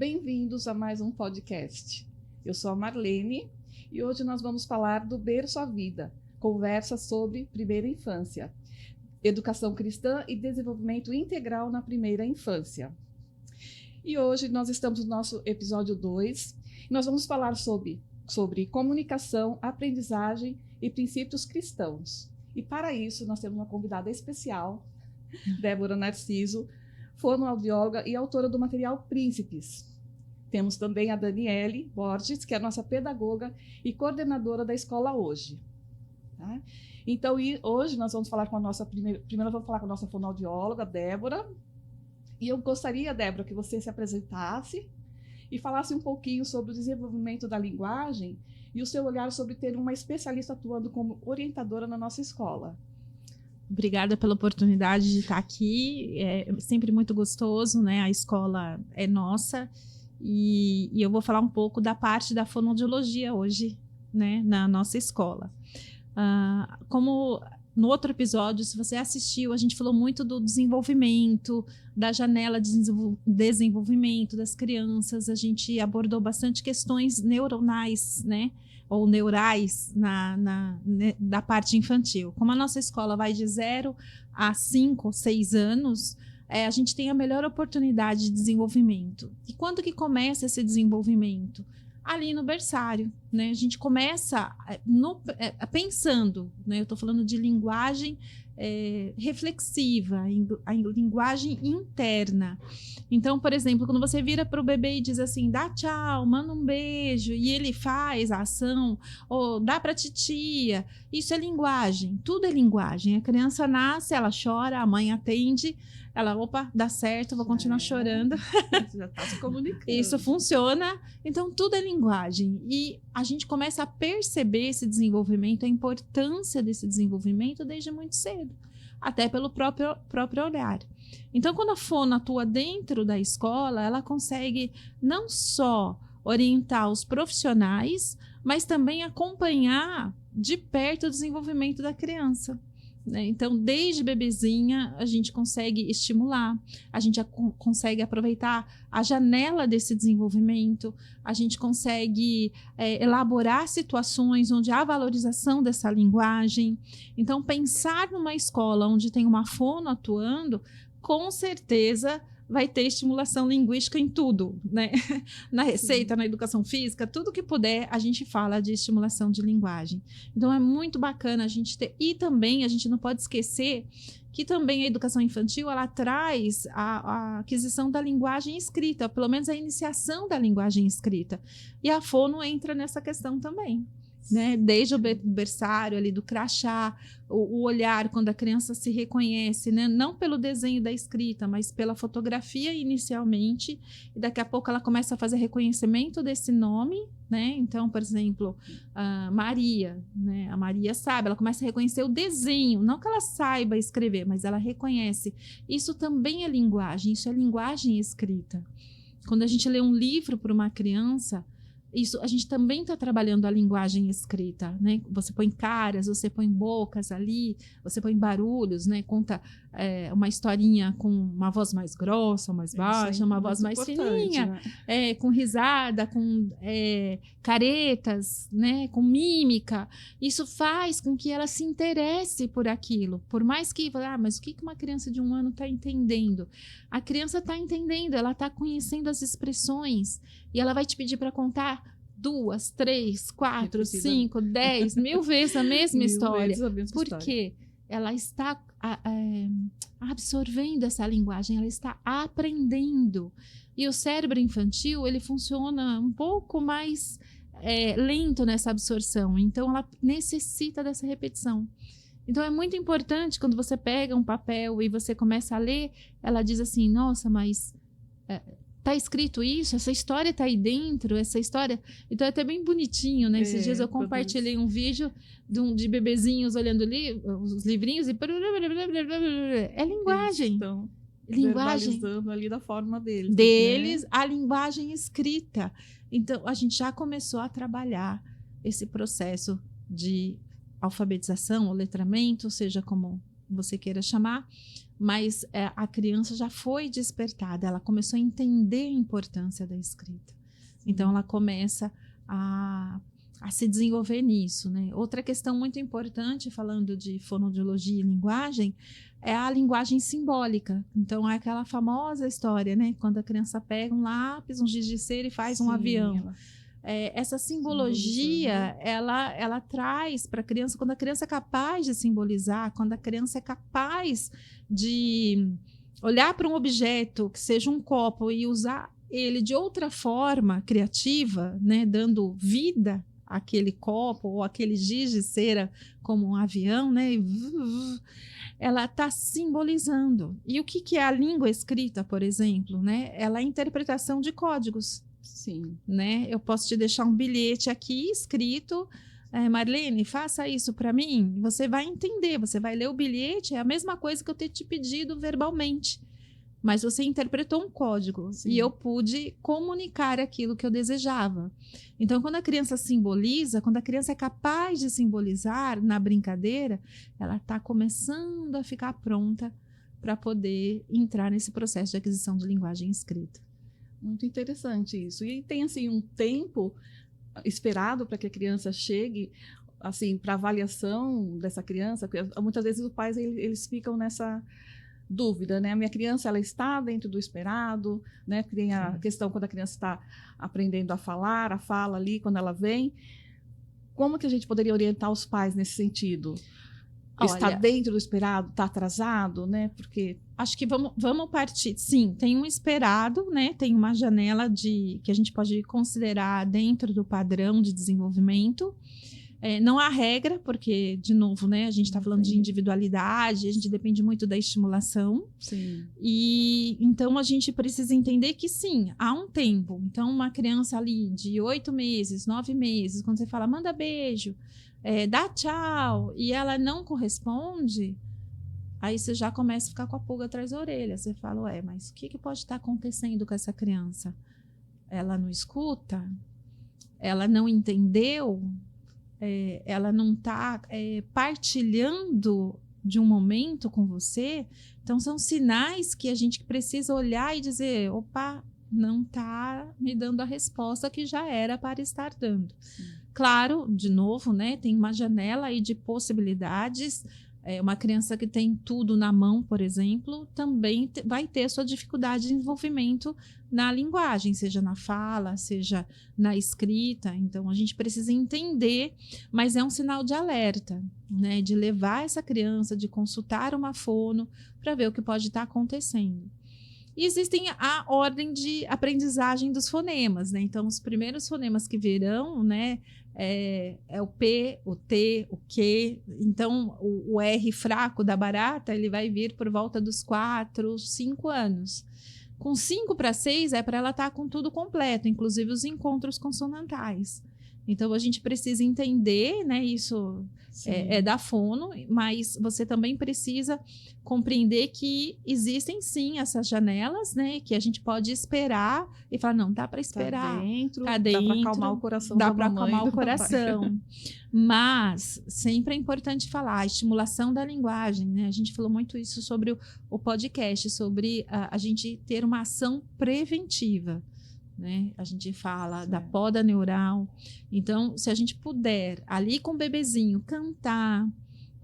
Bem-vindos a mais um podcast. Eu sou a Marlene e hoje nós vamos falar do Berço à Vida, conversa sobre primeira infância, educação cristã e desenvolvimento integral na primeira infância. E hoje nós estamos no nosso episódio 2 e nós vamos falar sobre comunicação, aprendizagem e princípios cristãos. E para isso nós temos uma convidada especial, Débora Narciso, fonoaudióloga e autora do material Príncipes. Temos também a Daniele Borges, que é a nossa pedagoga e coordenadora da escola hoje. Tá? Então, hoje nós vamos falar com a nossa primeiro nós vamos falar com a nossa fonoaudióloga, Débora. E eu gostaria, Débora, que você se apresentasse e falasse um pouquinho sobre o desenvolvimento da linguagem e o seu olhar sobre ter uma especialista atuando como orientadora na nossa escola. Obrigada pela oportunidade de estar aqui. É sempre muito gostoso, né? A escola é nossa. E eu vou falar um pouco da parte da fonoaudiologia hoje, né, na nossa escola. Como no outro episódio, se você assistiu, a gente falou muito do desenvolvimento, da janela de desenvolvimento das crianças. A gente abordou bastante questões neuronais, né, ou neurais da parte infantil. Como a nossa escola vai de 0 a 5 ou 6 anos, a gente tem a melhor oportunidade de desenvolvimento. E quando que começa esse desenvolvimento? Ali no berçário, né? A gente começa pensando, né? Eu estou falando de linguagem reflexiva, a linguagem interna. Então, por exemplo, quando você vira para o bebê e diz assim, dá tchau, manda um beijo, e ele faz a ação, ou dá para titia, isso é linguagem, tudo é linguagem. A criança nasce, ela chora, a mãe atende, ela, opa, dá certo, vou continuar chorando. Já está se comunicando. Isso funciona. Então, tudo é linguagem. E a gente começa a perceber esse desenvolvimento, a importância desse desenvolvimento desde muito cedo, até pelo próprio olhar. Então, quando a fono atua dentro da escola, ela consegue não só orientar os profissionais, mas também acompanhar de perto o desenvolvimento da criança. Então, desde bebezinha, a gente consegue estimular, a gente consegue aproveitar a janela desse desenvolvimento, a gente consegue elaborar situações onde há valorização dessa linguagem. Então, pensar numa escola onde tem uma fono atuando, com certeza vai ter estimulação linguística em tudo, né? Na receita, na educação física, tudo que puder, a gente fala de estimulação de linguagem. Então, é muito bacana a gente ter... E também, a gente não pode esquecer que também a educação infantil, ela traz a aquisição da linguagem escrita, pelo menos a iniciação da linguagem escrita. E a fono entra nessa questão também. Né? Desde o berçário ali do crachá, o olhar quando a criança se reconhece, né? Não pelo desenho da escrita, mas pela fotografia inicialmente, e daqui a pouco ela começa a fazer reconhecimento desse nome, né? Então, por exemplo, a Maria, né? A Maria sabe, ela começa a reconhecer o desenho, não que ela saiba escrever, mas ela reconhece. Isso também é linguagem, isso é linguagem escrita. Quando a gente lê um livro para uma criança, isso, a gente também está trabalhando a linguagem escrita, né? Você põe caras, você põe bocas ali, você põe barulhos, né? Conta uma historinha com uma voz mais grossa, mais baixa, uma voz mais fininha, né? Com risada, com caretas, né? Com mímica. Isso faz com que ela se interesse por aquilo. Por mais que, mas o que uma criança de 1 ano está entendendo? A criança está entendendo, ela está conhecendo as expressões e ela vai te pedir para contar 2, 3, 4, 5, 10 mil vezes a mesma história. Por quê? Ela está absorvendo essa linguagem, ela está aprendendo. E o cérebro infantil, ele funciona um pouco mais lento nessa absorção. Então, ela necessita dessa repetição. Então, é muito importante quando você pega um papel e você começa a ler, ela diz assim, nossa, mas... tá escrito isso, essa história tá aí dentro, essa história... Então, é até bem bonitinho, né? Esses dias eu compartilhei um vídeo de bebezinhos olhando os livrinhos e... É linguagem. Então, linguagem verbalizando ali da forma deles. Né? A linguagem escrita. Então, a gente já começou a trabalhar esse processo de alfabetização ou letramento, seja como você queira chamar, mas a criança já foi despertada, ela começou a entender a importância da escrita. Então, ela começa a se desenvolver nisso, né? Outra questão muito importante, falando de fonoaudiologia e linguagem, é a linguagem simbólica. Então, é aquela famosa história, né? Quando a criança pega um lápis, um giz de cera e faz um avião. Essa simbologia, ela traz para a criança, quando a criança é capaz de simbolizar, quando a criança é capaz de olhar para um objeto, que seja um copo, e usar ele de outra forma criativa, né? Dando vida aquele copo ou aquele giz de cera como um avião, né? Ela está simbolizando. E o que é a língua escrita, por exemplo, né? Ela é a interpretação de códigos. Sim. Né? Eu posso te deixar um bilhete aqui escrito, Marlene, faça isso para mim. Você vai entender, você vai ler o bilhete, é a mesma coisa que eu ter te pedido verbalmente. Mas você interpretou um código. Sim. E eu pude comunicar aquilo que eu desejava. Então, quando a criança simboliza, quando a criança é capaz de simbolizar na brincadeira, ela está começando a ficar pronta para poder entrar nesse processo de aquisição de linguagem escrita. Muito interessante isso. E tem assim um tempo esperado para que a criança chegue assim para avaliação dessa criança, porque muitas vezes os pais eles ficam nessa dúvida, né? A minha criança, ela está dentro do esperado, né? Tem a questão quando a criança está aprendendo a falar, a fala ali, quando ela vem. Como que a gente poderia orientar os pais nesse sentido? Está dentro do esperado, está atrasado, né? Porque acho que vamos partir. Sim, tem um esperado, né? Tem uma janela que a gente pode considerar dentro do padrão de desenvolvimento. Não há regra, porque, de novo, né, a gente está falando de individualidade, a gente depende muito da estimulação. Sim. E então a gente precisa entender que sim, há um tempo. Então, uma criança ali de 8 meses, 9 meses, quando você fala, manda beijo, dá tchau, e ela não corresponde, aí você já começa a ficar com a pulga atrás da orelha. Você fala, mas o que pode estar acontecendo com essa criança? Ela não escuta? Ela não entendeu? Ela não está partilhando de um momento com você? Então, são sinais que a gente precisa olhar e dizer, opa, não está me dando a resposta que já era para estar dando. Sim. Claro, de novo, né, tem uma janela aí de possibilidades. Uma criança que tem tudo na mão, por exemplo, também vai ter sua dificuldade de desenvolvimento na linguagem, seja na fala, seja na escrita. Então, a gente precisa entender, mas é um sinal de alerta, né? De levar essa criança, de consultar uma fono para ver o que pode estar acontecendo. E existem a ordem de aprendizagem dos fonemas, né? Então, os primeiros fonemas que virão, né? É o P, o T, o Q. Então, o R fraco da barata, ele vai vir por volta dos 4, 5 anos. Com 5 para 6 é para ela estar com tudo completo, inclusive os encontros consonantais. Então, a gente precisa entender, né? Isso é da fono, mas você também precisa compreender que existem, sim, essas janelas, né? Que a gente pode esperar e falar, não, dá para esperar. Tá dentro, dá para acalmar o coração da mamãe. Dá para acalmar o coração. Mas sempre é importante falar, a estimulação da linguagem, né? A gente falou muito isso sobre o podcast, sobre a gente ter uma ação preventiva. Né? A gente fala da poda neural. Então, se a gente puder, ali com o bebezinho, cantar,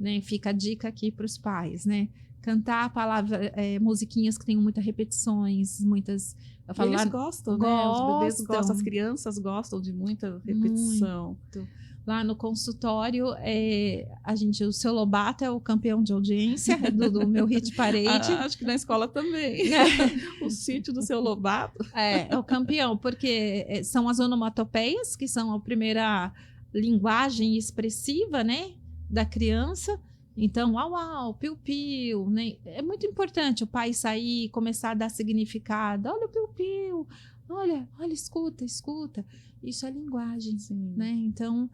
né? Fica a dica aqui para os pais, né? Cantar a palavra, musiquinhas que tenham muitas repetições, muitas... Eles gostam, né? Os bebês gostam, as crianças gostam de muita repetição. Muito. Lá no consultório, o seu Lobato é o campeão de audiência do meu hit parade. Acho que na escola também. O sítio do seu Lobato. É o campeão, porque são as onomatopeias, que são a primeira linguagem expressiva, né, da criança. Então, au, au, piu, piu, né? É muito importante o pai sair e começar a dar significado. Olha o piu, piu. Olha, escuta. Isso é linguagem, né? Então,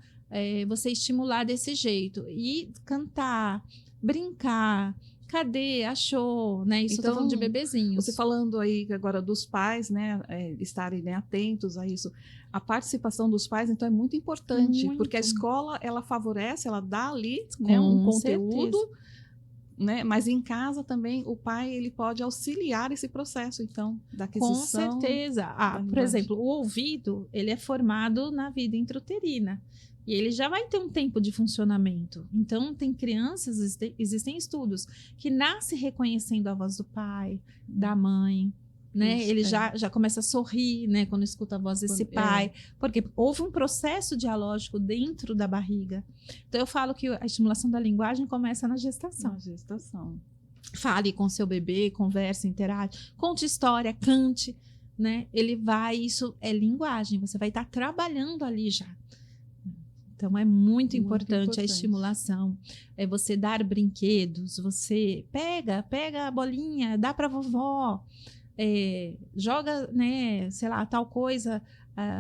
você estimular desse jeito. E cantar, brincar, cadê, achou, né? Isso então, eu tô falando de bebezinhos. Você falando aí agora dos pais, né? Estarem, né, atentos a isso. A participação dos pais, então, é muito importante. Porque a escola, ela favorece, ela dá ali, né, um conteúdo... Certeza. né? Mas em casa também o pai ele pode auxiliar esse processo, então, da Com aquisição. certeza. da Por linguagem. exemplo, o ouvido, ele é formado na vida intrauterina. E ele já vai ter um tempo de funcionamento. Então, tem crianças, existem estudos, que nasce reconhecendo a voz do pai, da mãe, né? Isso, Ele já começa a sorrir, né? Quando escuta a voz desse pai. Porque houve um processo dialógico dentro da barriga. Então, eu falo que a estimulação da linguagem começa na gestação. Na gestação. Fale com seu bebê, converse, interage, conte história, cante, né? Isso é linguagem, você vai estar trabalhando ali já. Então é muito importante a estimulação, é você dar brinquedos, você pega a bolinha, dá para vovó, joga, né, sei lá, tal coisa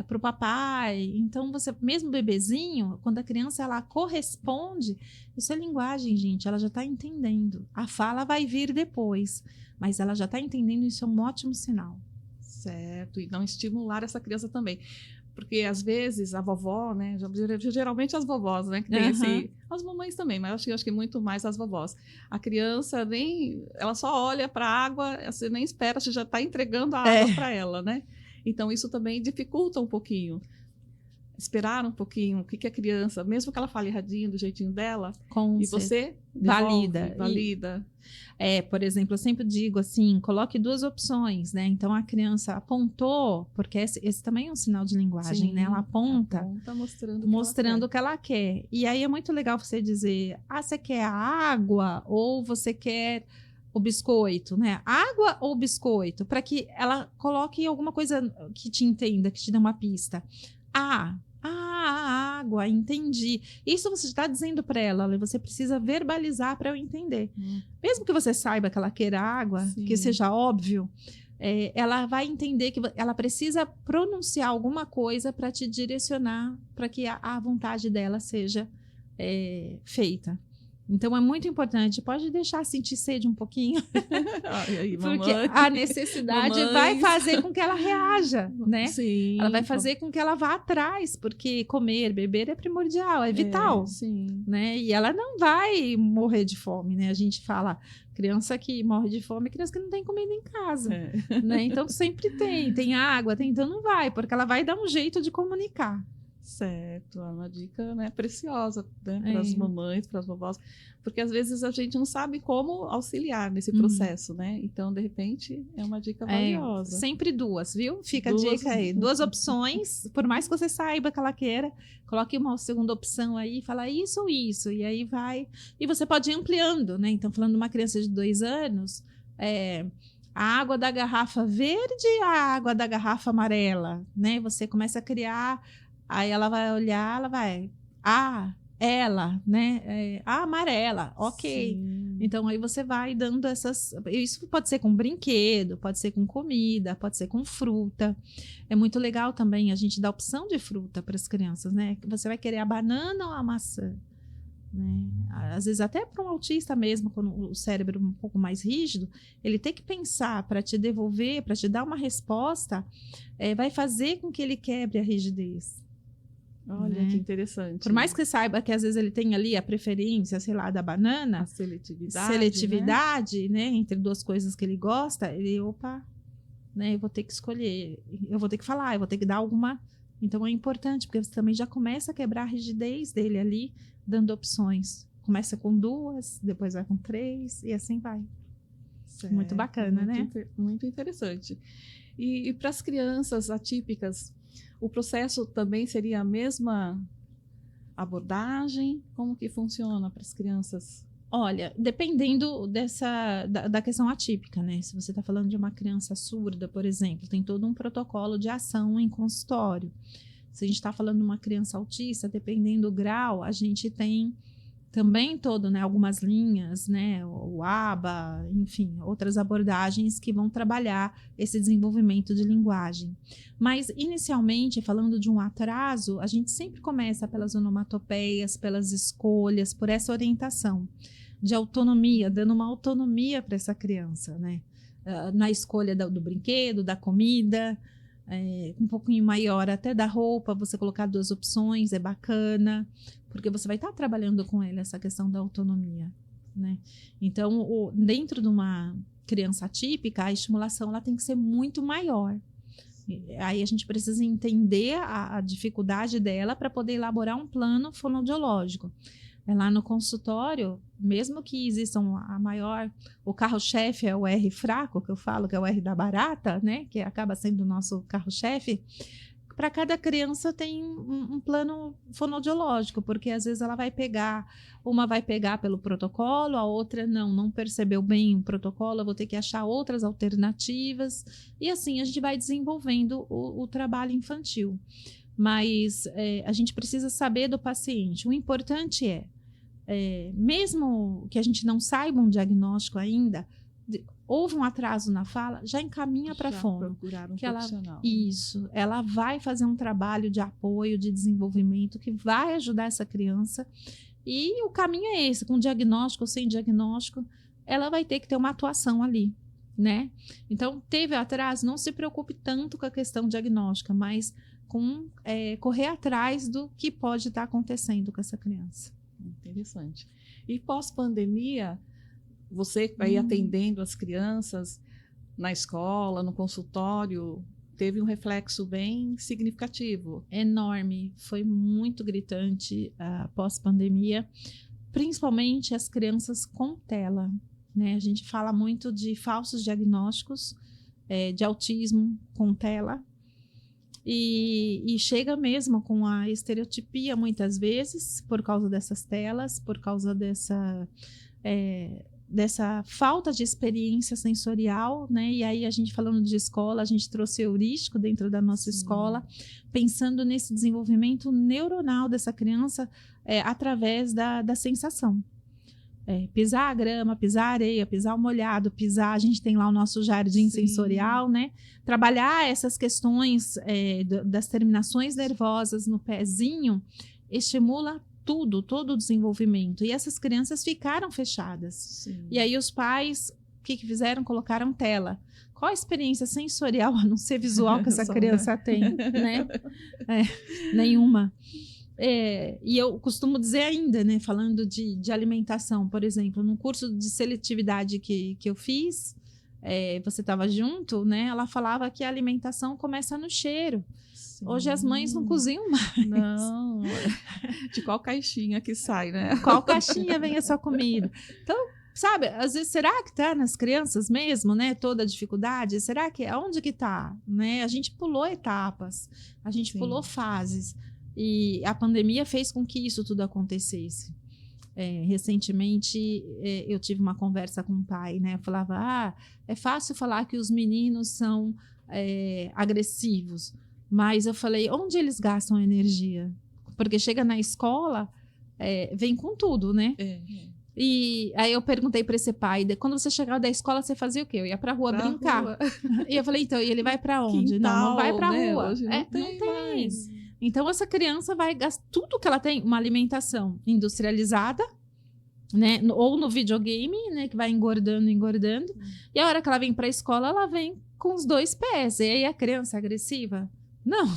para o papai. Então você, mesmo bebezinho, quando a criança ela corresponde, isso é linguagem, gente, ela já está entendendo. A fala vai vir depois, mas ela já está entendendo, isso é um ótimo sinal. Certo, e não estimular essa criança também. Porque às vezes a vovó, né? Geralmente as vovós, né? Que tem as mamães também, mas eu acho que muito mais as vovós. A criança ela só olha para a água, você nem espera, você já está entregando a água para ela, né? Então isso também dificulta um pouquinho. Esperar um pouquinho, o que a criança, mesmo que ela fale erradinho do jeitinho dela, e você valida. Por exemplo, eu sempre digo assim, coloque 2 opções, né? Então a criança apontou, porque esse também é um sinal de linguagem, Sim, né? Ela aponta mostrando o que ela quer. E aí é muito legal você dizer, você quer a água ou você quer o biscoito, né? Água ou biscoito, para que ela coloque alguma coisa que te entenda, que te dê uma pista. A água, entendi. Isso você está dizendo para ela, você precisa verbalizar para eu entender. Mesmo que você saiba que ela queira água, Sim. que seja óbvio, ela vai entender que ela precisa pronunciar alguma coisa para te direcionar para que a vontade dela seja feita. Então é muito importante, pode deixar sentir sede um pouquinho, porque a necessidade vai fazer com que ela reaja, né? Sim. Ela vai fazer com que ela vá atrás, porque comer, beber é primordial, é vital, né? E ela não vai morrer de fome, né? A gente fala, criança que morre de fome é criança que não tem comida em casa, né? Então sempre tem água, então não vai, porque ela vai dar um jeito de comunicar. Certo, é uma dica, né, preciosa, né, para as mamães, para as vovós, porque às vezes a gente não sabe como auxiliar nesse processo, né? Então, de repente, é uma dica valiosa. Sempre 2, viu? Fica a dica aí. 2 opções, por mais que você saiba que ela queira, coloque uma segunda opção aí e fala isso ou isso, e aí vai. E você pode ir ampliando, né? Então, falando de uma criança de 2 anos, a água da garrafa verde e a água da garrafa amarela, né? Você começa a criar. Aí ela vai olhar, ela vai... ela, né? Amarela, ok. Sim. Então, aí você vai dando essas... Isso pode ser com brinquedo, pode ser com comida, pode ser com fruta. É muito legal também a gente dar opção de fruta para as crianças, né? Você vai querer a banana ou a maçã? Né? Às vezes até para um autista mesmo, quando o cérebro é um pouco mais rígido, ele tem que pensar para te devolver, para te dar uma resposta, vai fazer com que ele quebre a rigidez. Olha, que interessante. Por mais que saiba que às vezes ele tem ali a preferência, sei lá, da banana, a seletividade, né? Entre 2 coisas que ele gosta, né? Eu vou ter que escolher, eu vou ter que falar, eu vou ter que dar alguma. Então é importante, porque você também já começa a quebrar a rigidez dele ali, dando opções. Começa com 2, depois vai com 3 e assim vai. Certo. Muito bacana, né? Muito interessante. E para as crianças atípicas, o processo também seria a mesma abordagem? Como que funciona para as crianças? Olha, dependendo da questão atípica, né? Se você está falando de uma criança surda, por exemplo, tem todo um protocolo de ação em consultório. Se a gente está falando de uma criança autista, dependendo do grau, a gente tem também né, algumas linhas, né, o ABA, enfim, outras abordagens que vão trabalhar esse desenvolvimento de linguagem. Mas, inicialmente, falando de um atraso, a gente sempre começa pelas onomatopeias, pelas escolhas, por essa orientação de autonomia, dando uma autonomia para essa criança, né, na escolha do brinquedo, da comida, um pouquinho maior até da roupa, você colocar 2 opções, é bacana, porque você vai estar trabalhando com ele essa questão da autonomia. né? Então, dentro de uma criança atípica, a estimulação ela tem que ser muito maior. Aí a gente precisa entender a dificuldade dela para poder elaborar um plano fonoaudiológico. Lá no consultório, mesmo que existam o carro-chefe é o R fraco, que eu falo que é o R da barata, né? Que acaba sendo o nosso carro-chefe. Para cada criança tem um plano fonoaudiológico, porque às vezes uma vai pegar pelo protocolo, a outra não percebeu bem o protocolo, eu vou ter que achar outras alternativas, e assim a gente vai desenvolvendo o trabalho infantil. Mas a gente precisa saber do paciente. O importante mesmo que a gente não saiba um diagnóstico ainda, houve um atraso na fala, já encaminha para a fono. Procurar um profissional. Ela vai fazer um trabalho de apoio, de desenvolvimento, que vai ajudar essa criança. E o caminho é esse, com diagnóstico ou sem diagnóstico, ela vai ter que ter uma atuação ali, né? Então, teve atraso, não se preocupe tanto com a questão diagnóstica, mas correr atrás do que pode estar acontecendo com essa criança. Interessante. E pós-pandemia, você que vai atendendo as crianças na escola, no consultório, teve um reflexo bem significativo. Enorme, foi muito gritante a pós-pandemia, principalmente as crianças com tela, né? A gente fala muito de falsos diagnósticos de autismo com tela, e chega mesmo com a estereotipia muitas vezes por causa dessas telas, por causa dessa falta de experiência sensorial, né? E aí a gente falando de escola, a gente trouxe heurístico dentro da nossa escola, pensando nesse desenvolvimento neuronal dessa criança através da sensação. Pisar a grama, pisar a areia, pisar o molhado, a gente tem lá o nosso jardim sensorial, né? Trabalhar essas questões das terminações nervosas no pezinho estimula todo o desenvolvimento. E essas crianças ficaram fechadas. Sim. E aí os pais, o que fizeram? Colocaram tela. Qual a experiência sensorial, a não ser visual, que essa criança tem, né? Nenhuma. E eu costumo dizer ainda, né, falando de alimentação, por exemplo, no curso de seletividade que eu fiz, você estava junto, né? Ela falava que a alimentação começa no cheiro. Sim. Hoje as mães não cozinham mais. Não. De qual caixinha que sai, né? Qual caixinha vem essa comida? Então, sabe, às vezes, será que está nas crianças mesmo, né? Toda a dificuldade? Será que aonde que está? Né? A gente pulou etapas, a gente pulou fases. E a pandemia fez com que isso tudo acontecesse. Recentemente, eu tive uma conversa com o pai, né? Eu falava, é fácil falar que os meninos são agressivos, mas eu falei, onde eles gastam energia? Porque chega na escola, vem com tudo, né? E aí eu perguntei para esse pai, quando você chegava da escola, você fazia o quê? Eu ia pra rua brincar. E eu falei, então, e ele vai para onde? Quintal, não vai pra rua. Hoje não tem mais. Então, essa criança vai gastar tudo que ela tem, uma alimentação industrializada, né? Ou no videogame, né? Que vai engordando. E a hora que ela vem para a escola, ela vem com os 2 pés. E aí a criança é agressiva? Não.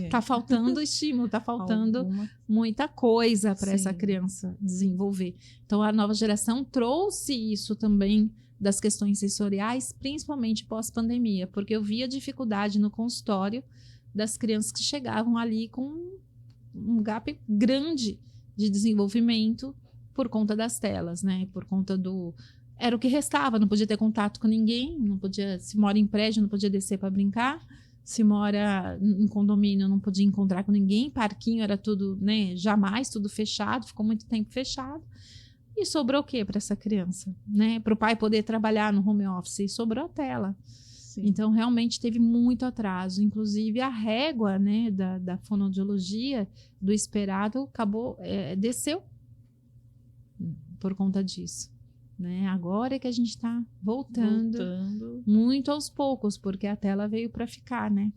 Tá faltando estímulo, tá faltando muita coisa para essa criança desenvolver. Então, a nova geração trouxe isso também das questões sensoriais, principalmente pós-pandemia, porque eu via dificuldade no consultório das crianças que chegavam ali com um gap grande de desenvolvimento por conta das telas, né? Por conta era o que restava, não podia ter contato com ninguém, não podia, se mora em prédio, não podia descer para brincar, se mora em condomínio, não podia encontrar com ninguém, parquinho era tudo, né? Jamais, tudo fechado, ficou muito tempo fechado. E sobrou o quê para essa criança, né? Para o pai poder trabalhar no home office, sobrou a tela. Sim. Então, realmente teve muito atraso. Inclusive, a régua, né, da fonoaudiologia, do esperado, desceu por conta disso. Né? Agora é que a gente está voltando muito aos poucos, porque a tela veio para ficar, né?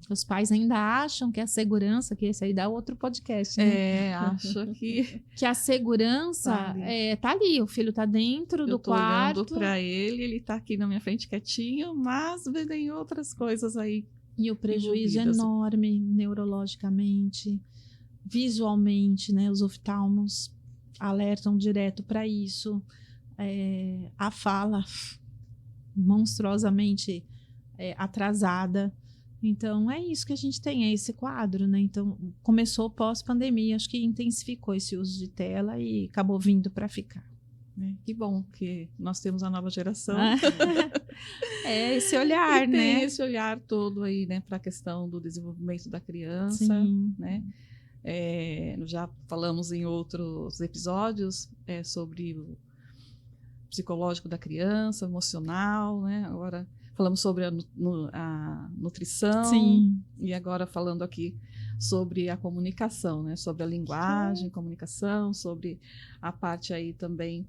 Os pais ainda acham que a segurança, que esse aí dá outro podcast, né? Acho que a segurança tá ali, o filho tá dentro do quarto. Eu tô olhando para ele tá aqui na minha frente quietinho, mas vem outras coisas aí. E o prejuízo é enorme, neurologicamente, visualmente, né? Os oftalmos alertam direto para isso. a fala monstruosamente atrasada. Então, é isso que a gente tem, é esse quadro, né? Então, começou pós-pandemia, acho que intensificou esse uso de tela e acabou vindo para ficar. Que bom que nós temos a nova geração. É esse olhar, e né? tem esse olhar todo aí, né, para a questão do desenvolvimento da criança, Sim. né? Já falamos em outros episódios sobre o psicológico da criança, emocional, né? Agora falamos sobre a nutrição. Sim. E agora falando aqui sobre a comunicação, né? Sobre a linguagem, comunicação, sobre a parte aí também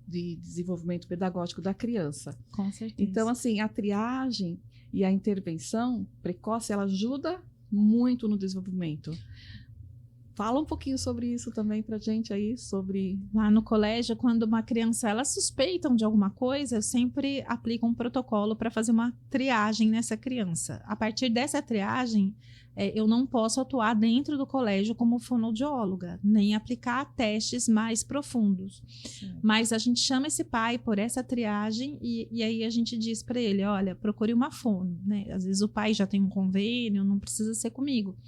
de desenvolvimento pedagógico da criança. Com certeza. Então, assim, a triagem e a intervenção precoce, ela ajuda muito no desenvolvimento. Fala um pouquinho sobre isso também pra gente aí, sobre... Lá no colégio, quando uma criança, elas suspeitam de alguma coisa, eu sempre aplico um protocolo para fazer uma triagem nessa criança. A partir dessa triagem, eu não posso atuar dentro do colégio como fonoaudióloga, nem aplicar testes mais profundos. Sim. Mas a gente chama esse pai por essa triagem e aí a gente diz para ele, olha, procure uma fono, né? Às vezes o pai já tem um convênio, não precisa ser comigo.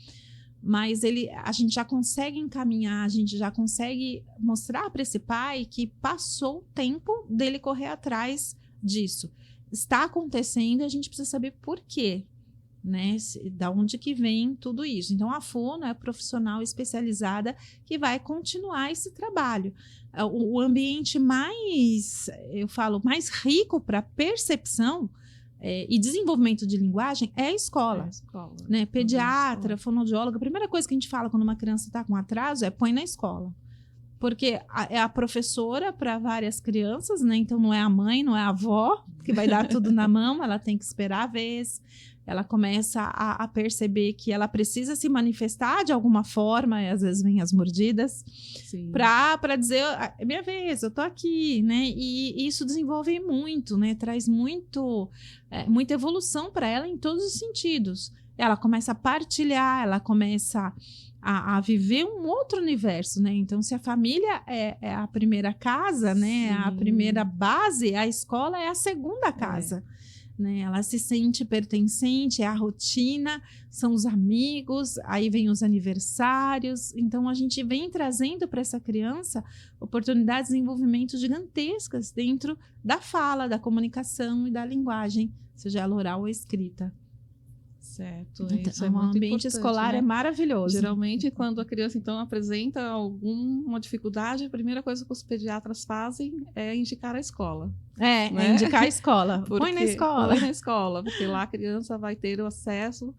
Mas a gente já consegue encaminhar, a gente já consegue mostrar para esse pai que passou o tempo dele correr atrás disso. Está acontecendo e a gente precisa saber por quê, né? Da onde que vem tudo isso. Então, a fono é a profissional especializada que vai continuar esse trabalho. O ambiente mais rico para percepção e desenvolvimento de linguagem é a escola. Né? Pediatra, fonoaudióloga, a primeira coisa que a gente fala quando uma criança está com atraso é põe na escola. Porque é a professora para várias crianças, né? Então não é a mãe, não é a avó que vai dar tudo na mão, ela tem que esperar a vez. Ela começa a perceber que ela precisa se manifestar de alguma forma, e às vezes vem as mordidas, para dizer, é minha vez, eu tô aqui, né? E isso desenvolve muito, né? Traz muita evolução para ela em todos os sentidos. Ela começa a partilhar, ela começa a viver um outro universo, né? Então, se a família é a primeira casa, né? A primeira base, a escola é a segunda casa. Né? Ela se sente pertencente, é a rotina, são os amigos, aí vem os aniversários. Então, a gente vem trazendo para essa criança oportunidades de desenvolvimento gigantescas dentro da fala, da comunicação e da linguagem, seja ela oral ou escrita. Certo, então, isso é muito ambiente importante, escolar, né? É maravilhoso. Geralmente, quando a criança, então, apresenta alguma dificuldade, a primeira coisa que os pediatras fazem é indicar a escola. Né? É indicar a escola. Põe na escola. Põe na escola, porque lá a criança vai ter o acesso,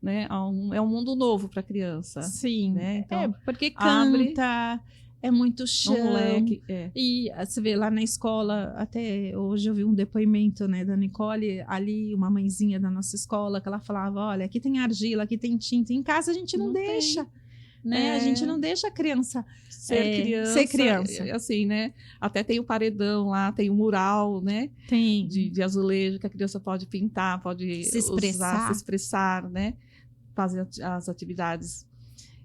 né, é um mundo novo para a criança. Sim, né? Então, porque canta... É muito chão. Um leque, E você vê lá na escola, até hoje eu vi um depoimento, né, da Nicole, ali, uma mãezinha da nossa escola, que ela falava, olha, aqui tem argila, aqui tem tinta. Em casa a gente não deixa. Né? A gente não deixa a criança ser criança. Assim, né? Até tem o paredão lá, tem o mural, né? Tem. De azulejo que a criança pode pintar, pode se expressar, né? Fazer as atividades.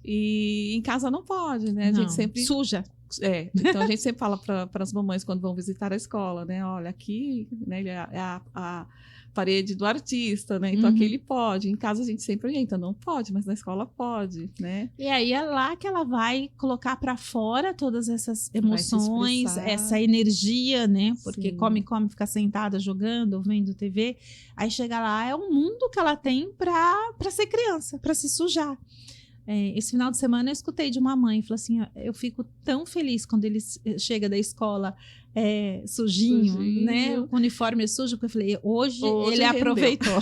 E em casa não pode, né? A gente sempre suja. Então a gente sempre fala para as mamães quando vão visitar a escola, né? Olha, aqui, né, é a parede do artista, né? Então aqui ele pode. Em casa a gente sempre orienta, não pode, mas na escola pode, né? E aí é lá que ela vai colocar para fora todas essas emoções, essa energia, né? Porque come, fica sentada jogando, vendo TV. Aí chega lá, é um mundo que ela tem para ser criança, para se sujar. Esse final de semana eu escutei de uma mãe, falou assim, eu fico tão feliz quando ele chega da escola sujinho, né? O uniforme é sujo, porque eu falei, hoje ele rendeu. Aproveitou.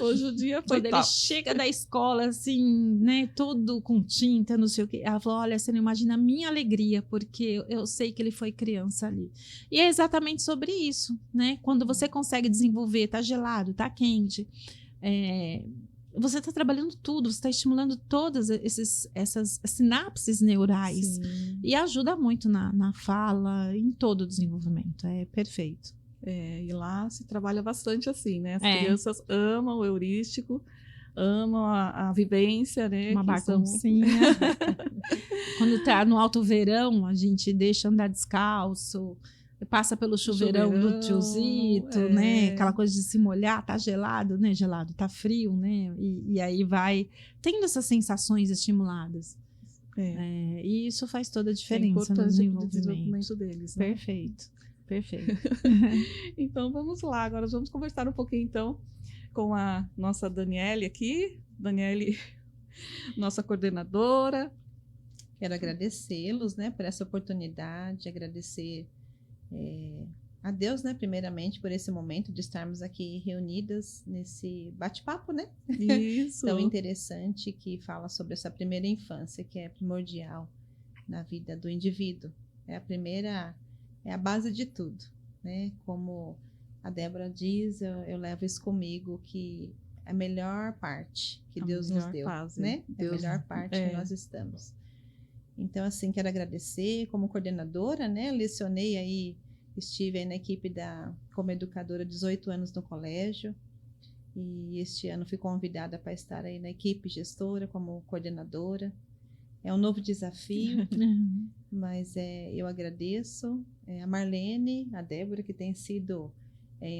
Hoje o dia foi quando ele chega da escola, assim, né? Todo com tinta, não sei o quê. Ela falou, olha, você não imagina a minha alegria, porque eu sei que ele foi criança ali. E é exatamente sobre isso, né? Quando você consegue desenvolver, tá gelado, tá quente, você está trabalhando tudo, você está estimulando todas essas sinapses neurais. Sim. E ajuda muito na fala, em todo o desenvolvimento. É perfeito. E lá se trabalha bastante assim, né? As crianças amam o heurístico, amam a vivência, né? Uma que são- baguncinha. Quando tá no alto verão, a gente deixa andar descalço, passa pelo chuveirão do Chuveirão, tiozito, é. né? Aquela coisa de se molhar, tá gelado, né? Gelado, tá frio, né? E aí vai tendo essas sensações estimuladas. E isso faz toda a É diferença no importante pro desenvolvimento. desenvolvimento deles, né? Perfeito, perfeito. Então vamos lá, agora vamos conversar um pouquinho então com a nossa Daniele aqui. Daniele, nossa coordenadora. Quero agradecê-los, né, por essa oportunidade, agradecer a Deus, né, primeiramente, por esse momento de estarmos aqui reunidas nesse bate-papo, né? Isso. Tão interessante, que fala sobre essa primeira infância, que é primordial na vida do indivíduo. É a primeira, é a base de tudo, né? Como a Débora diz, eu levo isso comigo, que é a melhor parte que A Deus nos melhor deu, fase. né? É a Deus- melhor parte é. que nós estamos. Então, assim, quero agradecer como coordenadora, né? Lecionei aí, estive aí na equipe como educadora 18 anos no colégio. E este ano fui convidada para estar aí na equipe gestora como coordenadora. É um novo desafio, mas eu agradeço a Marlene, a Débora, que tem sido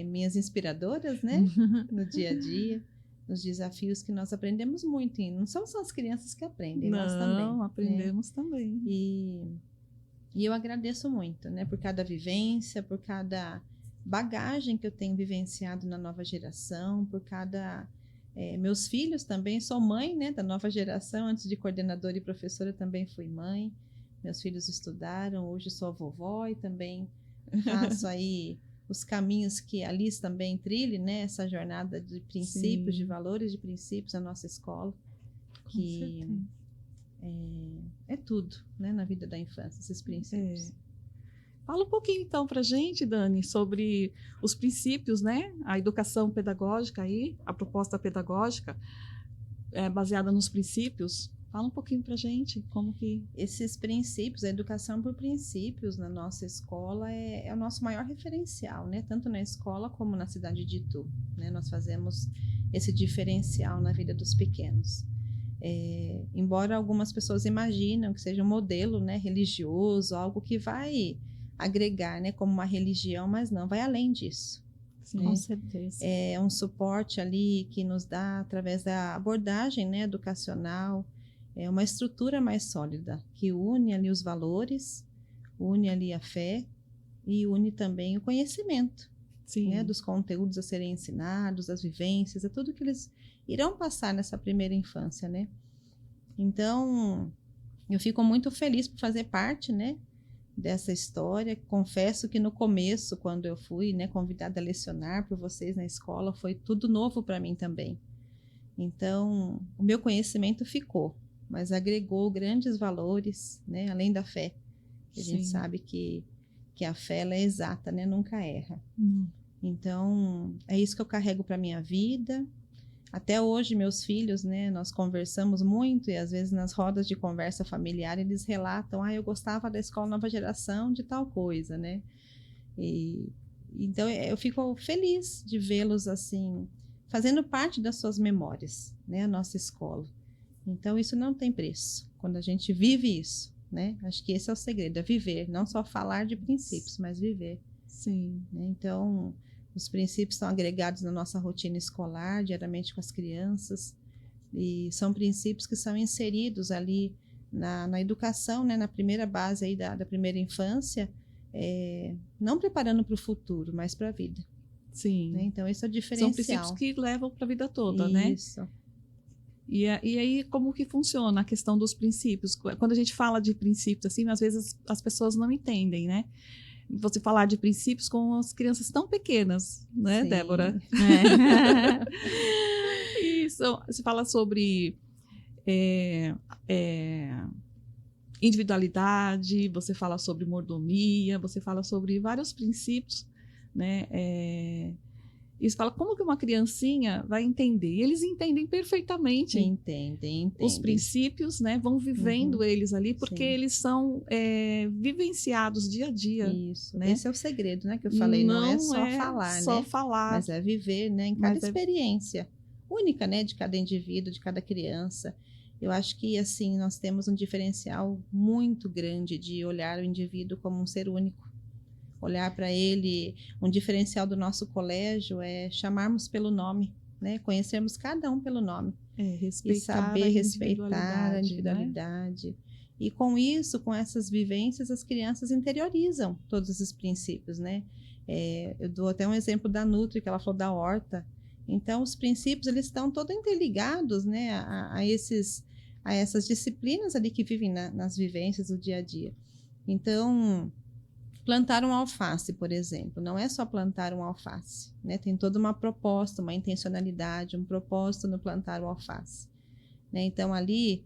minhas inspiradoras, né? No dia a dia, nos desafios que nós aprendemos muito. E não são só as crianças que aprendem, nós também. Não, né? aprendemos também. E eu agradeço muito, né? Por cada vivência, por cada bagagem que eu tenho vivenciado na nova geração, por cada... meus filhos também, sou mãe, né, da nova geração, antes de coordenadora e professora também fui mãe, meus filhos estudaram, hoje sou vovó e também faço aí os caminhos que a Liz também trilhe, né, essa jornada de princípios, Sim. de valores, de princípios na nossa escola, que é tudo, né, na vida da infância, esses princípios. Fala um pouquinho então pra gente, Dani, sobre os princípios, né? A educação pedagógica aí, a proposta pedagógica baseada nos princípios. Fala um pouquinho pra gente como que... Esses princípios, a educação por princípios na nossa escola é o nosso maior referencial, né? Tanto na escola como na cidade de Itu, né? Nós fazemos esse diferencial na vida dos pequenos. Embora algumas pessoas imaginam que seja um modelo, né, religioso, algo que vai agregar, né, como uma religião, mas não, vai além disso. Sim. Com certeza. É um suporte ali que nos dá através da abordagem, né, educacional, é uma estrutura mais sólida, que une ali os valores, une ali a fé e une também o conhecimento, Sim. né, dos conteúdos a serem ensinados, das vivências, é tudo que eles irão passar nessa primeira infância, né? Então, eu fico muito feliz por fazer parte, né, dessa história. Confesso que no começo, quando eu fui, né, convidada a lecionar por vocês na escola, foi tudo novo para mim também. Então, o meu conhecimento ficou, mas agregou grandes valores, né, além da fé. A gente Sim. sabe que a fé ela é exata, né, nunca erra. Hum. Então, é isso que eu carrego para minha vida. Até hoje, meus filhos, né, nós conversamos muito e às vezes nas rodas de conversa familiar eles relatam, eu gostava da escola nova geração de tal coisa, né? Então, eu fico feliz de vê-los assim, fazendo parte das suas memórias, né, a nossa escola. Então, isso não tem preço, quando a gente vive isso, né? Acho que esse é o segredo, é viver, não só falar de princípios, mas viver. Sim. Né? Então, os princípios são agregados na nossa rotina escolar, diariamente com as crianças, e são princípios que são inseridos ali na educação, né? Na primeira base aí da primeira infância, não preparando para o futuro, mas para a vida. Sim. Né? Então, esse é o diferencial. São princípios que levam para a vida toda, né? Isso. E aí, como que funciona a questão dos princípios? Quando a gente fala de princípios, assim, às vezes as pessoas não entendem, né? Você falar de princípios com as crianças tão pequenas, né, Sim. Débora? Isso, você fala sobre individualidade, você fala sobre mordomia, você fala sobre vários princípios, né? E você fala como que uma criancinha vai entender. E eles entendem perfeitamente Entendem. os princípios, né? Vão vivendo eles ali, porque Sim. eles são vivenciados dia a dia. Isso. Né? Esse é o segredo, né? Que eu falei, não é só é falar, só né? falar. Mas é viver, né? Em cada Mas é- experiência. única, né, de cada indivíduo, de cada criança. Eu acho que, assim, nós temos um diferencial muito grande de olhar o indivíduo como um ser único. Olhar para ele, um diferencial do nosso colégio é chamarmos pelo nome, né? Conhecermos cada um pelo nome. Respeitar e saber respeitar a individualidade. Né? E com isso, com essas vivências, as crianças interiorizam todos esses princípios, né? Eu dou até um exemplo da Nutri, que ela falou da horta. Então, os princípios, eles estão todos interligados, né, a essas disciplinas ali que vivem nas vivências do dia a dia. Então, plantar um alface, por exemplo, não é só plantar um alface, né? Tem toda uma proposta, uma intencionalidade, um propósito no plantar o alface, né? Então, ali,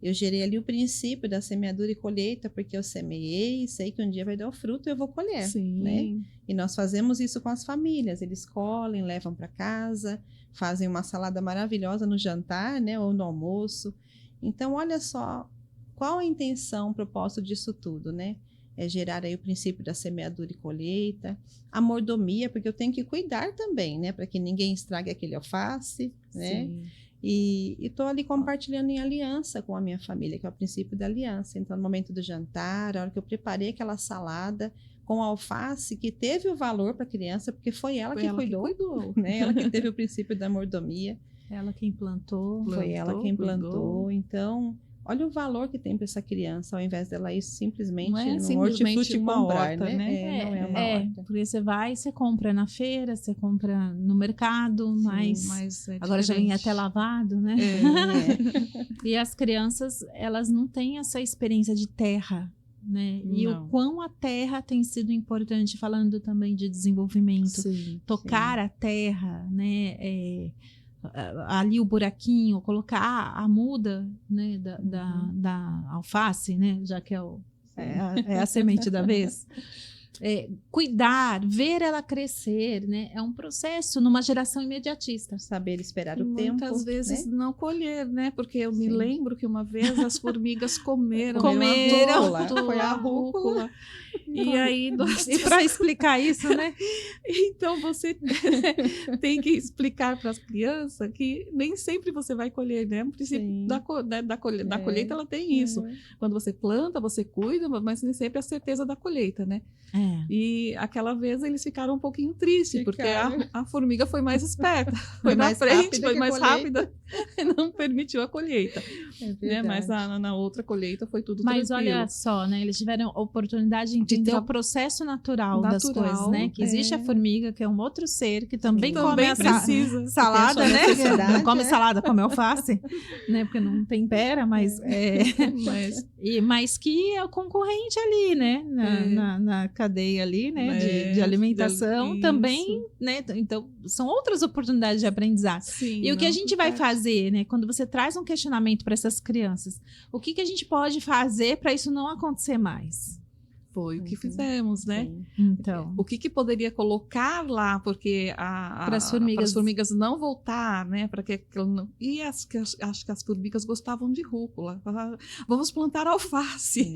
eu gerei ali o princípio da semeadura e colheita, porque eu semeei, sei que um dia vai dar o fruto e eu vou colher, Sim. né? E nós fazemos isso com as famílias, eles colhem, levam para casa, fazem uma salada maravilhosa no jantar, né? Ou no almoço. Então, olha só, qual a intenção, o propósito disso tudo, né? É gerar aí o princípio da semeadura e colheita, a mordomia, porque eu tenho que cuidar também, né? Para que ninguém estrague aquele alface, né? Sim. E estou ali compartilhando em aliança com a minha família, que é o princípio da aliança. Então, no momento do jantar, a hora que eu preparei aquela salada com alface, que teve o valor para a criança, porque foi ela que cuidou. Né? Ela que teve o princípio da mordomia. Ela quem plantou. Foi ela quem plantou. Cuidou. Então, olha o valor que tem para essa criança, ao invés dela ir simplesmente num hortifruti comprar, né? Não é uma horta. Porque você vai, você compra na feira, você compra no mercado, mas agora já vem até lavado, né? E as crianças, elas não têm essa experiência de terra, né? E o quão a terra tem sido importante, falando também de desenvolvimento. Tocar a terra, né? Ali o buraquinho, colocar a muda, né, da alface, né, já que é a semente da vez. Cuidar, ver ela crescer, né, é um processo numa geração imediatista. Saber esperar o Muitas tempo. Muitas vezes, né? Não colher, né? Porque eu me Sim. lembro que uma vez as formigas comeram foi a rúcula. E aí E para explicar isso, né? Então você tem que explicar para as crianças que nem sempre você vai colher, né? O princípio da colheita, ela tem isso. Quando você planta, você cuida, mas nem sempre a certeza da colheita, né? E aquela vez eles ficaram um pouquinho tristes, porque a formiga foi mais esperta, foi na frente, foi mais rápida e não permitiu a colheita. Né? Mas na outra colheita foi tudo tranquilo. Mas olha só, né? Eles tiveram a oportunidade de entender o processo natural das coisas, né? Que existe a formiga, que é um outro ser que também come precisa salada, né? Não come salada, come alface, né? Porque não tempera, mas que é o concorrente ali, né? Na cadeia ali, né? De alimentação também, né? Então, são outras oportunidades de aprendizado. Sim, e o que a gente vai fazer, né? Quando você traz um questionamento para essas crianças, o que a gente pode fazer para isso não acontecer mais? Foi o que fizemos, né? Então, o que poderia colocar lá, porque para as formigas não voltar, né? Para que não... E acho que as formigas gostavam de rúcula. Vamos plantar alface.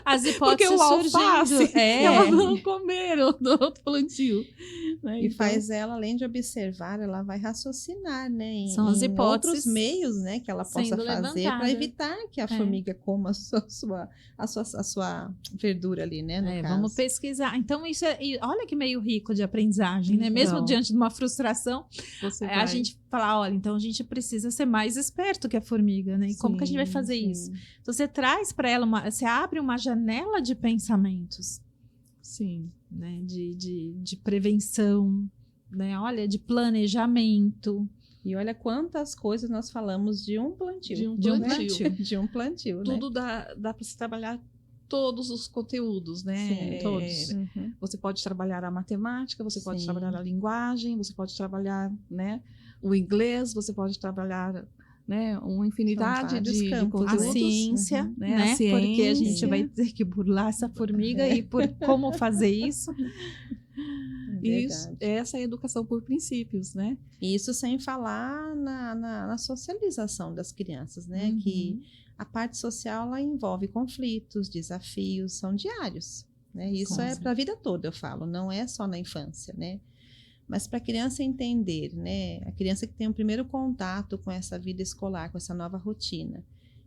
As hipóteses porque o alface elas não comeram do outro plantio. Né? E faz ela, além de observar, ela vai raciocinar, né? São as hipóteses outros meios, né? Que ela possa fazer para evitar que a formiga coma a sua verdura ali, né? No caso. Vamos pesquisar. Então, isso olha que meio rico de aprendizagem, né? Mesmo diante de uma frustração, a gente fala, olha, então a gente precisa ser mais esperto que a formiga, né? E como que a gente vai fazer isso? Então, você traz para ela, você abre uma janela de pensamentos. Sim. Né? De prevenção, né? Olha, de planejamento. E olha quantas coisas nós falamos de um plantio. De um plantio. Tudo dá para se trabalhar todos os conteúdos, né? Sim, todos. Você pode trabalhar a matemática, você pode trabalhar a linguagem, você pode trabalhar, né, o inglês, você pode trabalhar, né, uma infinidade de conteúdos. A ciência, né? Porque a gente vai ter que burlar essa formiga e por como fazer isso. Isso, essa é a educação por princípios, né? Isso sem falar na socialização das crianças, né? Que a parte social, ela envolve conflitos, desafios, são diários, né? Isso é para a vida toda, eu falo, não é só na infância, né? Mas para a criança entender, né? A criança que tem o primeiro contato com essa vida escolar, com essa nova rotina,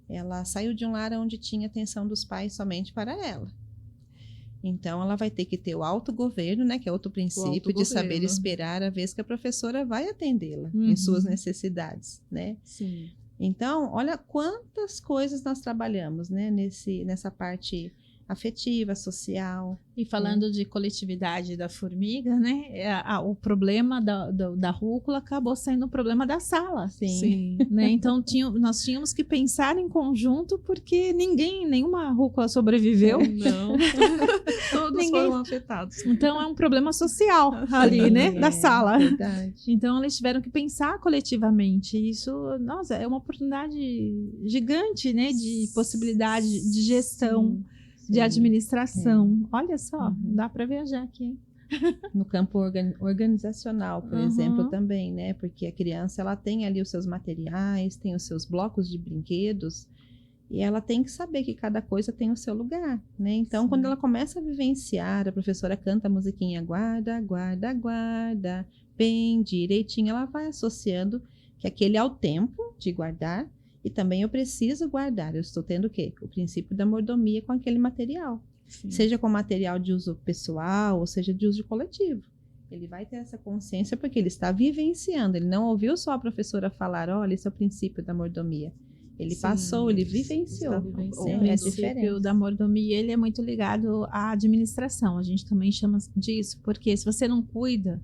ela saiu de um lar onde tinha atenção dos pais somente para ela. Então, ela vai ter que ter o autogoverno, né? Que é outro princípio de saber esperar a vez que a professora vai atendê-la em suas necessidades, né? Sim. Então, olha quantas coisas nós trabalhamos, né? Nessa parte afetiva, social. E falando de coletividade da formiga, né? O problema da rúcula acabou sendo o problema da sala. Sim. Né? Então, nós tínhamos que pensar em conjunto, porque nenhuma rúcula sobreviveu. Não. Todos foram afetados. Então, é um problema social ali, né? Da sala. Verdade. Então, eles tiveram que pensar coletivamente. Isso, nossa, é uma oportunidade gigante, né? De possibilidade de gestão. De administração. Olha só, dá para viajar aqui, hein? No campo organizacional, por exemplo, também, né? Porque a criança, ela tem ali os seus materiais, tem os seus blocos de brinquedos, e ela tem que saber que cada coisa tem o seu lugar, né? Então, quando ela começa a vivenciar, a professora canta a musiquinha guarda, guarda, guarda, bem direitinho, ela vai associando que aquele é o tempo de guardar. E também eu preciso guardar. Eu estou tendo o quê? O princípio da mordomia com aquele material. Sim. Seja com material de uso pessoal, ou seja de uso coletivo. Ele vai ter essa consciência porque ele está vivenciando. Ele não ouviu só a professora falar, olha, esse é o princípio da mordomia. Ele passou, ele vivenciou. O princípio da mordomia, ele é muito ligado à administração. A gente também chama disso, porque se você não cuida...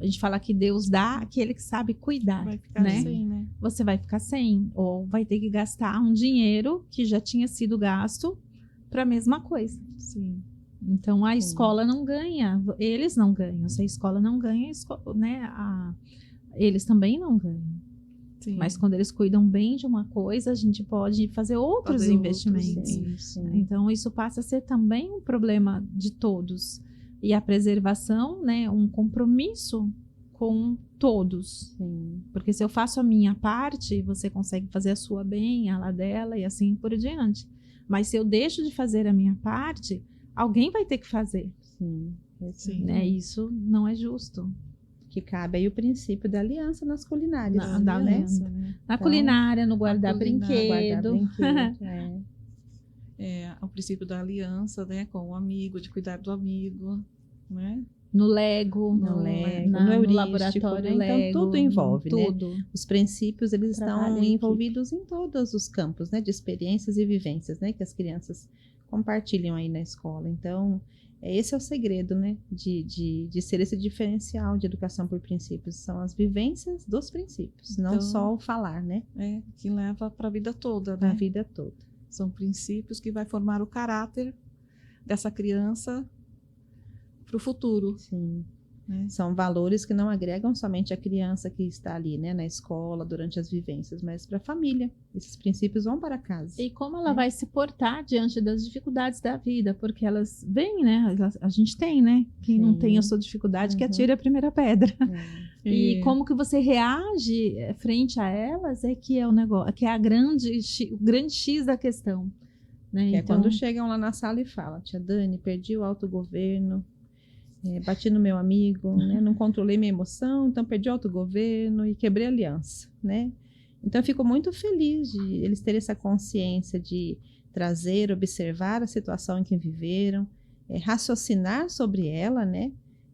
A gente fala que Deus dá aquele que sabe cuidar, vai ficar né? Sem, né? Você vai ficar sem, ou vai ter que gastar um dinheiro que já tinha sido gasto para a mesma coisa. Sim. Então, a escola não ganha, eles não ganham. Se a escola não ganha, né, eles também não ganham. Sim. Mas quando eles cuidam bem de uma coisa, a gente pode fazer outros investimentos. Sim. Então, isso passa a ser também um problema de todos. E a preservação, né, um compromisso com todos. Sim. Porque se eu faço a minha parte, você consegue fazer a sua bem, a dela e assim por diante. Mas se eu deixo de fazer a minha parte, alguém vai ter que fazer. Sim. Né? Isso não é justo. Que cabe aí o princípio da aliança nas culinárias. Da aliança, né? Na culinária, no guardar brinquedo. O princípio da aliança, né, com o amigo, de cuidar do amigo, né? No Lego, no laboratório, né? Lego. Então, tudo envolve, tudo. Né? Os princípios, eles estão envolvidos em todos os campos, né? De experiências e vivências, né? Que as crianças compartilham aí na escola. Então, esse é o segredo, né? De ser esse diferencial de educação por princípios. São as vivências dos princípios, não só o falar, né? Que leva para a vida toda, né? Para a vida toda. São princípios que vai formar o caráter dessa criança para o futuro. Sim. São valores que não agregam somente a criança que está ali, né, na escola, durante as vivências, mas para a família. Esses princípios vão para casa. E como ela vai se portar diante das dificuldades da vida, porque elas vêm, né? A gente tem, né? Quem não tem a sua dificuldade, que atire a primeira pedra. E como que você reage frente a elas é que é o negócio, que é o grande X da questão. Né? Que então, é quando chegam lá na sala e falam, tia Dani, perdi o autogoverno, bati no meu amigo, né? Não controlei minha emoção, então perdi o autogoverno e quebrei a aliança, né? Então eu fico muito feliz de eles terem essa consciência de trazer, observar a situação em que viveram, raciocinar sobre ela, né?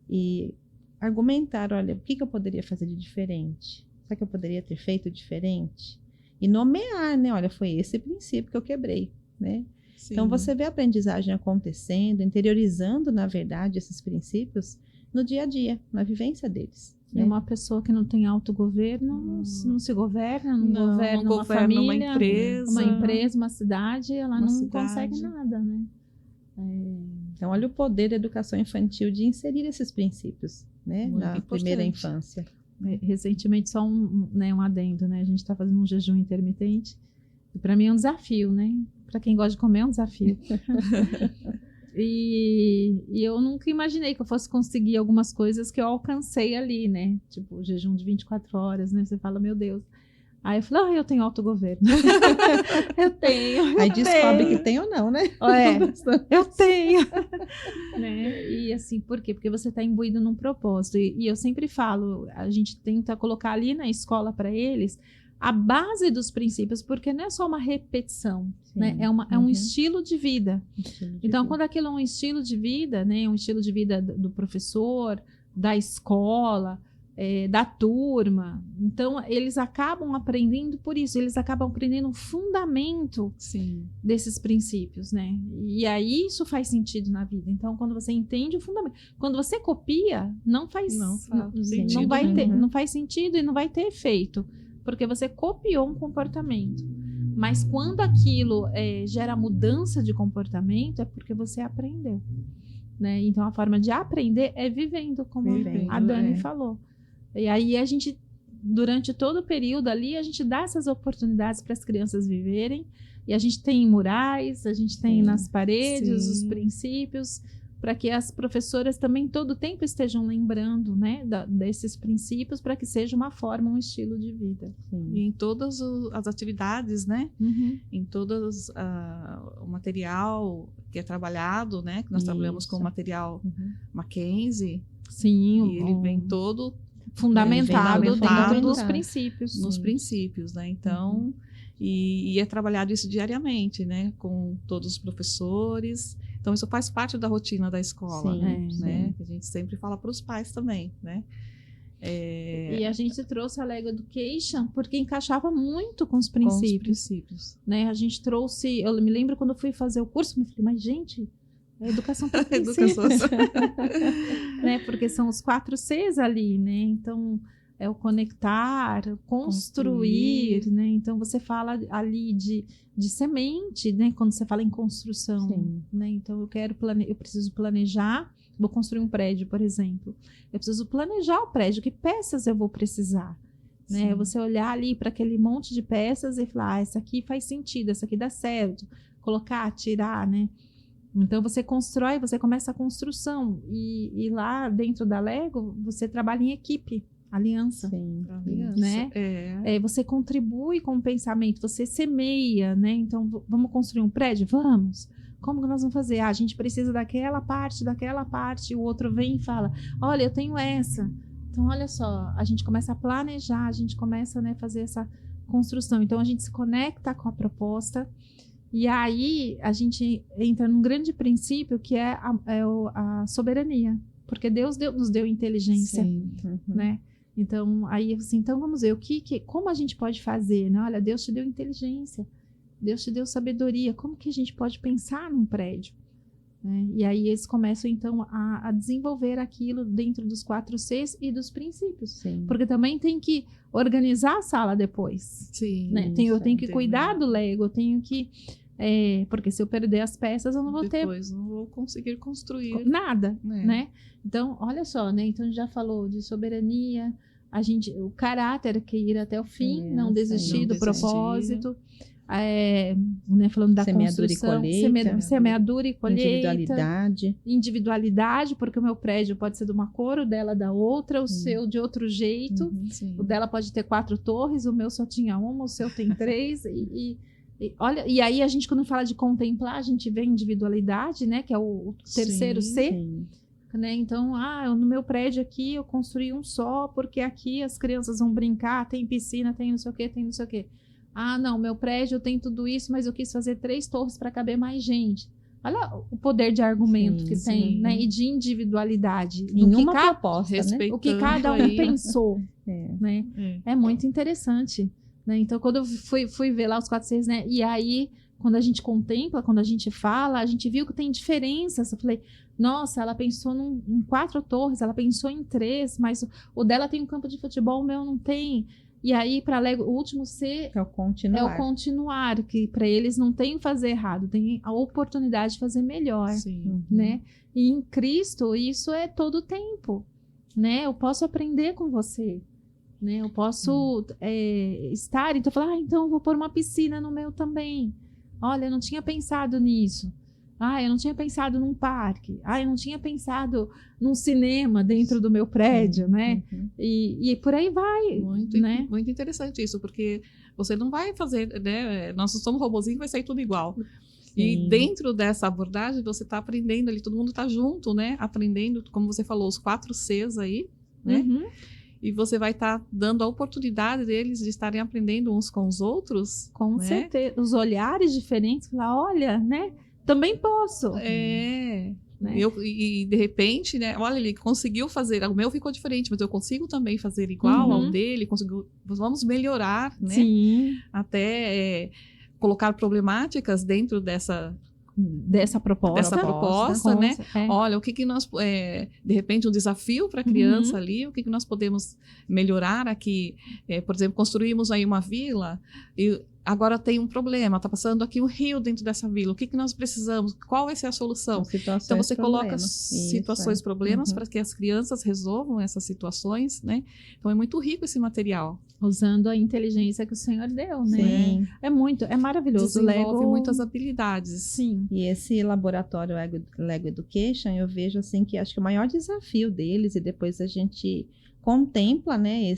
E argumentar, olha, o que eu poderia fazer de diferente? Será que eu poderia ter feito diferente? E nomear, né? Olha, foi esse princípio que eu quebrei, né? Sim. Então, você vê a aprendizagem acontecendo, interiorizando, na verdade, esses princípios no dia a dia, na vivência deles. E uma pessoa que não tem autogoverno não se governa, não governa uma família, uma empresa, uma cidade, ela não consegue nada, né? Então, olha o poder da educação infantil de inserir esses princípios, né, na primeira infância. Recentemente, só um adendo, né? A gente está fazendo um jejum intermitente, e para mim é um desafio, né? Para quem gosta de comer é um desafio. E eu nunca imaginei que eu fosse conseguir algumas coisas que eu alcancei ali, né? Tipo, o jejum de 24 horas, né? Você fala, meu Deus. Aí eu falei, eu tenho autogoverno. eu tenho. Aí descobre que tem ou não, né? Eu tenho. Né? E assim, por quê? Porque você está imbuído num propósito. E eu sempre falo, a gente tenta colocar ali na escola para eles a base dos princípios, porque não é só uma repetição, né? É um estilo de vida. Então, quando aquilo é um estilo de vida, né? Um estilo de vida do professor, da escola, da turma. Então, eles acabam aprendendo por isso, eles acabam aprendendo o fundamento desses princípios, né? E aí isso faz sentido na vida. Então, quando você entende o fundamento, quando você copia, não faz sentido e não vai ter efeito, porque você copiou um comportamento. Mas quando aquilo gera mudança de comportamento, é porque você aprendeu, né? Então, a forma de aprender é vivendo, como a Dani falou. E aí a gente, durante todo o período ali, a gente dá essas oportunidades para as crianças viverem. E a gente tem murais, a gente tem nas paredes os princípios, para que as professoras também todo o tempo estejam lembrando, né, desses princípios, para que seja uma forma, um estilo de vida. E em todas as atividades, né? Em todas o material que é trabalhado, né? Que nós trabalhamos com o material Mackenzie. Sim. E ele vem todo fundamentado dentro dos princípios. Nos princípios, né? Então, e é trabalhado isso diariamente, né? Com todos os professores. Então, isso faz parte da rotina da escola, né? A gente sempre fala para os pais também, né? E a gente trouxe a Lego Education porque encaixava muito com os princípios. Né? A gente trouxe... Eu me lembro quando eu fui fazer o curso, eu falei, mas gente... Educação para princípios. Né? Porque são os 4 Cs ali, né? Então, é o conectar, construir, né? Então, você fala ali de semente, né? Quando você fala em construção, né? Então, eu preciso planejar, vou construir um prédio, por exemplo. Eu preciso planejar o prédio, que peças eu vou precisar, né? Você olhar ali para aquele monte de peças e falar, essa aqui faz sentido, essa aqui dá certo, colocar, tirar, né? Então, você constrói, você começa a construção. E lá dentro da Lego, você trabalha em equipe, aliança. Né? Você contribui com o pensamento, você semeia, né? Então, vamos construir um prédio? Vamos! Como que nós vamos fazer? A gente precisa daquela parte, e o outro vem e fala, olha, eu tenho essa. Então, olha só, a gente começa a planejar, a gente começa, né, a fazer essa construção. Então, a gente se conecta com a proposta. E aí a gente entra num grande princípio que é a soberania, porque Deus nos deu inteligência, né? Então, aí assim, então vamos ver como a gente pode fazer, né? Olha, Deus te deu inteligência, Deus te deu sabedoria, como que a gente pode pensar num prédio? Né? E aí eles começam então a desenvolver aquilo dentro dos 4 Cs e dos princípios, porque também tem que organizar a sala depois, né? Eu tenho que cuidar do Lego, eu tenho que porque se eu perder as peças eu não vou não vou conseguir construir nada, né? Então olha só, né? Então já falou de soberania, o caráter que ir até o fim, não desistir do propósito. Né, falando da construção, semeadura e colheita, individualidade, porque o meu prédio pode ser de uma cor, o dela da outra, o seu de outro jeito, o dela pode ter 4 torres, o meu só tinha uma, o seu tem 3 olha, e aí a gente quando fala de contemplar, a gente vê individualidade, né, que é o terceiro C, né? Então, no meu prédio aqui eu construí um só, porque aqui as crianças vão brincar, tem piscina, tem não sei o quê. Não, meu prédio tem tudo isso, mas eu quis fazer 3 torres para caber mais gente. Olha o poder de argumento que tem, né? E de individualidade. Em uma proposta, né? O que cada um pensou, né? É muito interessante, né? Então, quando eu fui ver lá os 4 Cs, né? E aí, quando a gente contempla, quando a gente fala, a gente viu que tem diferenças. Eu falei, nossa, ela pensou em 4 torres, ela pensou em 3, mas o dela tem um campo de futebol, o meu não tem. E aí, para Lego, o último C é o continuar, que para eles não tem fazer errado, tem a oportunidade de fazer melhor, né? E em Cristo, isso é todo o tempo, né? Eu posso aprender com você, né? Eu posso estar, então falar, então eu vou pôr uma piscina no meu também. Olha, eu não tinha pensado nisso, Ah, eu não tinha pensado num parque. Ah, eu não tinha pensado num cinema dentro do meu prédio, né? E por aí vai, né? Muito interessante isso, porque você não vai fazer, né? Nós não somos robozinhos que vai sair tudo igual. E dentro dessa abordagem, você está aprendendo ali, todo mundo está junto, né? Aprendendo, como você falou, os 4 Cs aí, né? E você vai estar dando a oportunidade deles de estarem aprendendo uns com os outros. Com né? certeza. Os olhares diferentes, falar, olha, né? Também posso. É. Né? E de repente, né? Olha, ele conseguiu fazer. O meu ficou diferente, mas eu consigo também fazer igual ao dele. Vamos melhorar, né? Sim. Até colocar problemáticas dentro dessa proposta, né? Olha, o que nós, de repente, um desafio para a criança ali, o que nós podemos melhorar aqui? Por exemplo, construímos aí uma vila e agora tem um problema, está passando aqui um rio dentro dessa vila, o que nós precisamos? Qual vai ser a solução? Então, você coloca situações, problemas para que as crianças resolvam essas situações, né? Então, é muito rico esse material. Usando a inteligência que o Senhor deu, né? Sim. É maravilhoso. Desenvolve muitas habilidades. Sim. E esse laboratório Lego Education, eu vejo assim que acho que o maior desafio deles, e depois a gente contempla, né,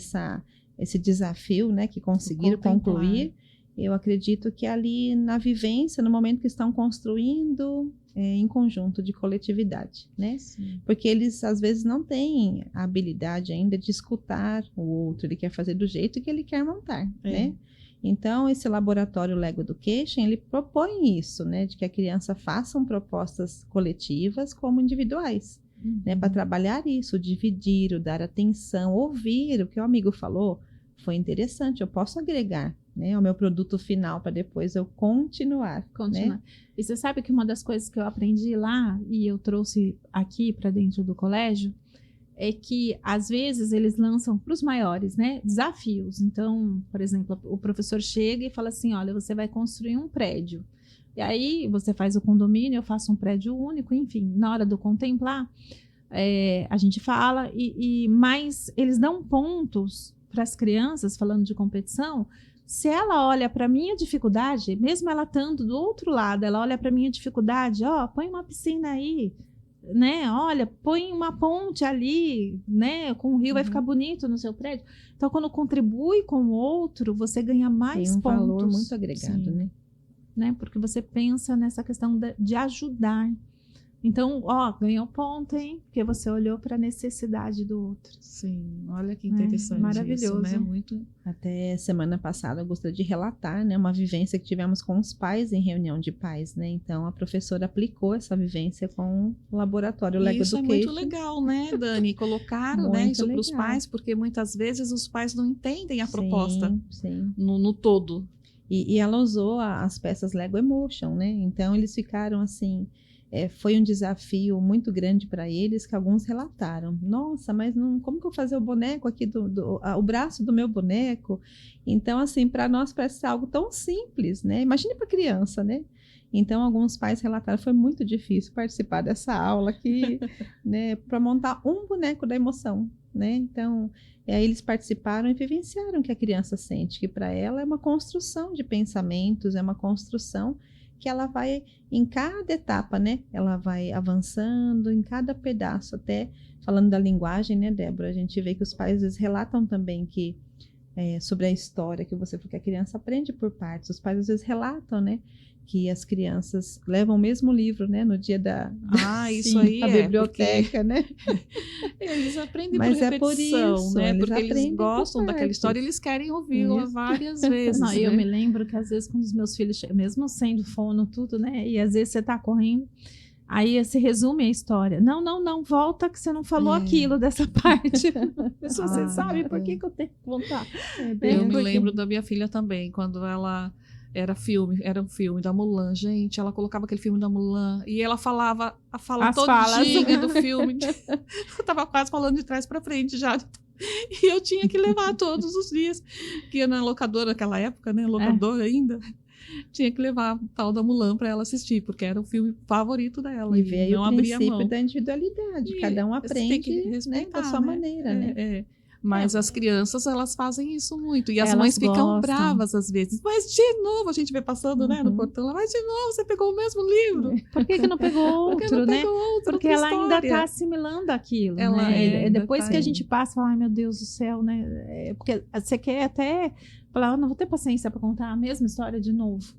esse desafio, né, que conseguiram concluir. Eu acredito que ali na vivência, no momento que estão construindo em conjunto de coletividade, né? Sim. Porque eles às vezes não têm a habilidade ainda de escutar o outro, ele quer fazer do jeito que ele quer montar, né? Então, esse laboratório Lego Education, ele propõe isso, né? De que a criança faça propostas coletivas como individuais, né? Para trabalhar isso, dividir, o dar atenção, ouvir o que o amigo falou, foi interessante, eu posso agregar, né, o meu produto final para depois eu continuar. Né? E você sabe que uma das coisas que eu aprendi lá e eu trouxe aqui para dentro do colégio é que às vezes eles lançam para os maiores, né, desafios. Então, por exemplo, o professor chega e fala assim, olha, você vai construir um prédio. E aí você faz o condomínio, eu faço um prédio único, enfim, na hora do contemplar, a gente fala, mas eles dão pontos para as crianças, falando de competição. Se ela olha para a minha dificuldade, mesmo ela estando do outro lado, ela olha para a minha dificuldade, põe uma piscina aí, né? Olha, põe uma ponte ali, né? Com o rio vai ficar bonito no seu prédio. Então, quando contribui com o outro, você ganha mais pontos. Tem um valor pontos. muito agregado, né? Porque você pensa nessa questão de ajudar. Então, ganhou ponto, hein? Porque você olhou para a necessidade do outro. Sim, olha que interessante. Maravilhoso. Isso, né? Muito... Até semana passada eu gostaria de relatar, né, uma vivência que tivemos com os pais em reunião de pais, né? Então, a professora aplicou essa vivência com o laboratório Lego Education. Isso é muito legal, né, Dani? Colocar isso para os pais, porque muitas vezes os pais não entendem a proposta no todo. E ela usou as peças Lego Emotion, né? Então, eles ficaram assim... foi um desafio muito grande para eles, que alguns relataram. Nossa, mas como que eu vou fazer o boneco aqui, o braço do meu boneco? Então, assim, para nós parece algo tão simples, né? Imagine para criança, né? Então, alguns pais relataram, foi muito difícil participar dessa aula aqui, né? Para montar um boneco da emoção, né? Então, aí eles participaram e vivenciaram o que a criança sente, que para ela é uma construção de pensamentos, é uma construção que ela vai, em cada etapa, né? Ela vai avançando em cada pedaço, até falando da linguagem, né, Débora? A gente vê que os pais às vezes relatam também que, sobre a história que você falou, que a criança aprende por partes. Os pais às vezes relatam, né? Que as crianças levam o mesmo livro, né? No dia da isso aí biblioteca, né? Eles aprendem por repetição, por isso, né? Porque eles gostam daquela história, eles querem ouvi-la várias vezes. Não, né? Eu me lembro que às vezes quando os meus filhos chegam, mesmo sendo fono tudo, né? E às vezes você tá correndo, aí se resume a história. Não, volta que você não falou aquilo dessa parte. Se você sabe por que eu tenho que contar. Eu me lembro da minha filha também, quando ela... Era um filme da Mulan, gente. Ela colocava aquele filme da Mulan e ela falava a fala todinha do filme. Eu tava quase falando de trás para frente já. E eu tinha que levar todos os dias. Que ia na locadora naquela época, né? Locadora ainda. Tinha que levar o tal da Mulan para ela assistir, porque era o filme favorito dela. E veio não o abria princípio mão. da individualidade. Cada um aprende, né, da sua maneira, né? Mas as crianças, elas fazem isso muito. E as Elas mães ficam gostam. bravas às vezes. Mas de novo, a gente vê passando, né, no Uhum. portão lá. Mas de novo, você pegou o mesmo livro. Por que não pegou Por que outro, não né? pegou outro? Porque outra ela ainda história? está assimilando aquilo, Ela né? ainda Depois tá que a indo. gente passa, fala, ai meu Deus do céu, né? Porque você quer até falar, eu não vou ter paciência para contar a mesma história de novo.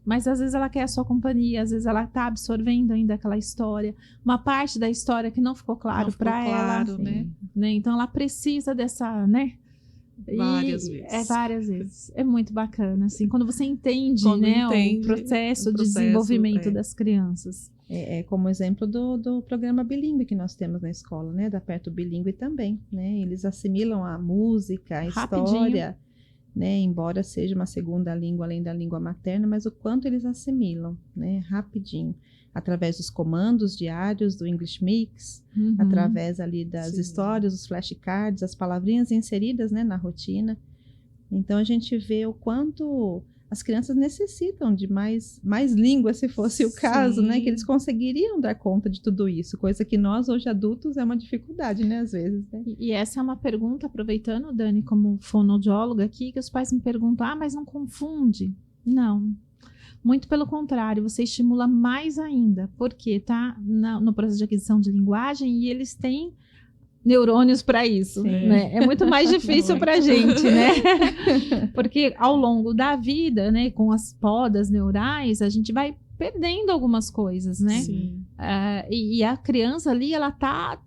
Mas às vezes ela quer a sua companhia, às vezes ela está absorvendo ainda aquela história, uma parte da história que não ficou claro Não ficou para ela, claro, né? né? Então ela precisa dessa, né? Várias vezes. Várias vezes. É muito bacana, assim, quando você entende, Quando né, entende o processo o de processo, desenvolvimento é. das crianças. É como exemplo do programa bilíngue que nós temos na escola, né? Da Perto Bilíngue também, né? Eles assimilam a música, a Rapidinho. história, né? Embora seja uma segunda língua além da língua materna, mas o quanto eles assimilam, né? Rapidinho. Através dos comandos diários do English Mix, Uhum. através ali das Sim. histórias, os flashcards, as palavrinhas inseridas, né, na rotina. Então a gente vê o quanto as crianças necessitam de mais línguas, se fosse o caso, né, Sim. que eles conseguiriam dar conta de tudo isso, coisa que nós hoje adultos é uma dificuldade, né, às vezes, né? E essa é uma pergunta, aproveitando, Dani, como fonoaudióloga aqui, que os pais me perguntam, mas não confunde? Não. Muito pelo contrário, você estimula mais ainda, porque tá no processo de aquisição de linguagem e eles têm neurônios para isso, Sim. né? É muito mais difícil para a gente, né? Porque ao longo da vida, né, com as podas neurais, a gente vai perdendo algumas coisas, né? Sim. E a criança ali, ela tá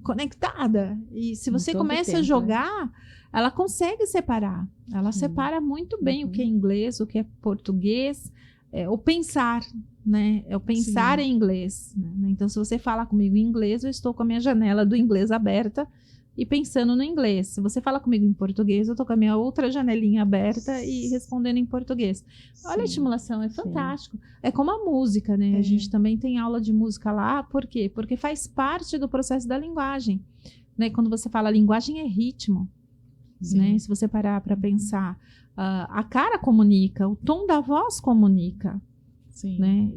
conectada. E se você todo começa a tempo, jogar, ela consegue separar. Ela separa muito bem o que é inglês, o que é português, o pensar, né? É o pensar Sim. em inglês. Né? Então, se você fala comigo em inglês, eu estou com a minha janela do inglês aberta e pensando no inglês. Se você fala comigo em português, eu estou com a minha outra janelinha aberta e respondendo em português. Olha, a Sim. estimulação é fantástico. É como a música, né? É. A gente também tem aula de música lá. Por quê? Porque faz parte do processo da linguagem. Né? Quando você fala linguagem é ritmo. Sim. Né? Se você parar para pensar, a cara comunica, o tom da voz comunica. Sim. Né?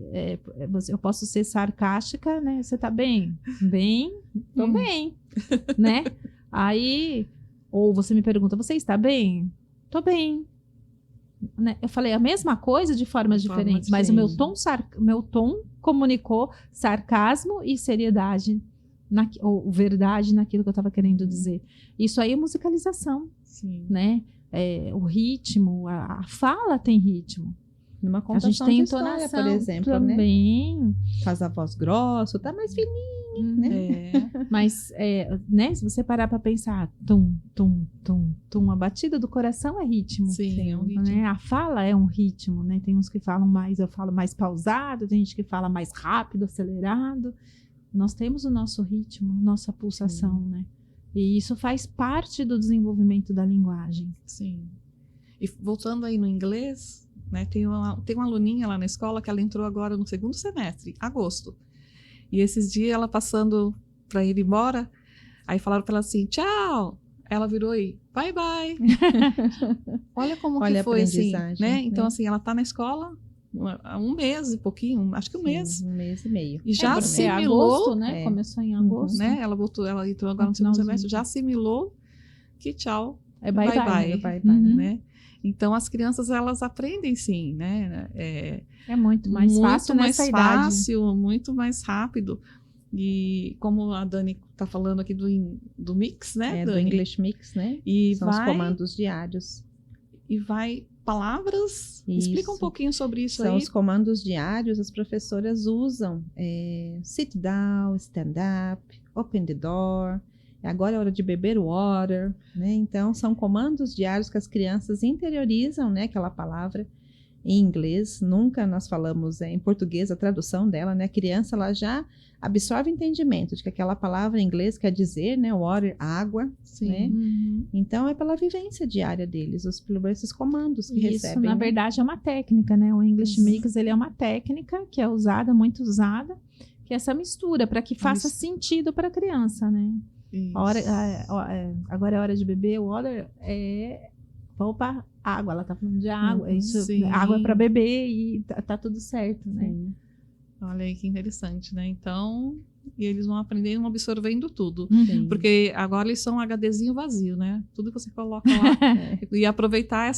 Eu posso ser sarcástica, né? Você tá bem? Bem? Tô bem. Né? Aí, ou você me pergunta, você está bem? Tô bem. Né? Eu falei a mesma coisa de formas De forma diferentes, mas o diferente. meu tom comunicou sarcasmo e seriedade, ou verdade naquilo que eu estava querendo dizer. Isso aí é musicalização, Sim. né? O ritmo, a fala tem ritmo. Numa A contação gente tem de história, entonação por exemplo, né? também. Faz a voz grossa, tá mais fininho, né? Mas, né, se você parar para pensar, tum, tum, tum, tum, a batida do coração é ritmo. Sim, é um ritmo. Né? A fala é um ritmo, né? Tem uns que falam mais, eu falo mais pausado, tem gente que fala mais rápido, acelerado. Nós temos o nosso ritmo, nossa pulsação, né? E isso faz parte do desenvolvimento da linguagem. Sim. E voltando aí no inglês, né, tem uma aluninha lá na escola que ela entrou agora no segundo semestre, agosto. E esses dias ela passando para ir embora, aí falaram para ela assim, tchau. Ela virou e bye bye. Olha como Olha que a foi assim, aprendizagem, né? Então né? assim, ela tá na escola há um mês e pouquinho, acho que um mês. Um mês e meio. E já porque é assimilou, agosto, né? é. Começou em agosto. né? Ela voltou, ela entrou agora No no segundo finalzinho. semestre, já assimilou que tchau. É bye bye. Bye-bye. É bye-bye. Uhum. Né? Então as crianças elas aprendem sim, né? É muito mais fácil mais nessa idade. fácil, muito mais rápido. E como a Dani está falando aqui do mix, né? Do Dani? English Mix, né? E São os comandos diários. E vai palavras. Isso. Explica um pouquinho sobre isso São aí. os comandos diários, as professoras usam sit down, stand up, open the door, agora é hora de beber water, né? Então, são comandos diários que as crianças interiorizam, né? Aquela palavra em inglês, nunca nós falamos em português, a tradução dela, né? A criança, ela já absorve o entendimento de que aquela palavra em inglês quer dizer, né? Water, água, Sim. né? Uhum. Então, é pela vivência diária deles, por esses comandos que Isso, recebem. na né? verdade, é uma técnica, né? O English Isso. Mix, ele é uma técnica que é usada, muito usada, que é essa mistura, para que faça Isso. sentido para a criança, né? Isso. Agora é hora de beber, o water opa, água, ela tá falando de água, isso, Sim. água é para beber e tá tudo certo, né? Sim. Olha aí que interessante, né? Então, e eles vão aprendendo, absorvendo tudo. Sim. Porque agora eles são um HDzinho vazio, né? Tudo que você coloca lá. E aproveitar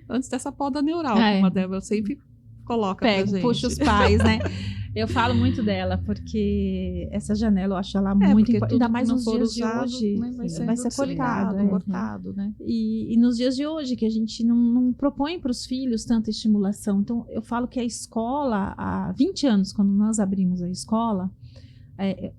antes dessa poda neural, como a Débora sempre coloca pra gente. Puxa os pais, né? Eu falo muito dela, porque essa janela eu acho ela muito importante, ainda mais nos dias de hoje, né, vai ser cortado, cortado, né? E nos dias de hoje, que a gente não propõe para os filhos tanta estimulação. Então, eu falo que a escola, há 20 anos, quando nós abrimos a escola,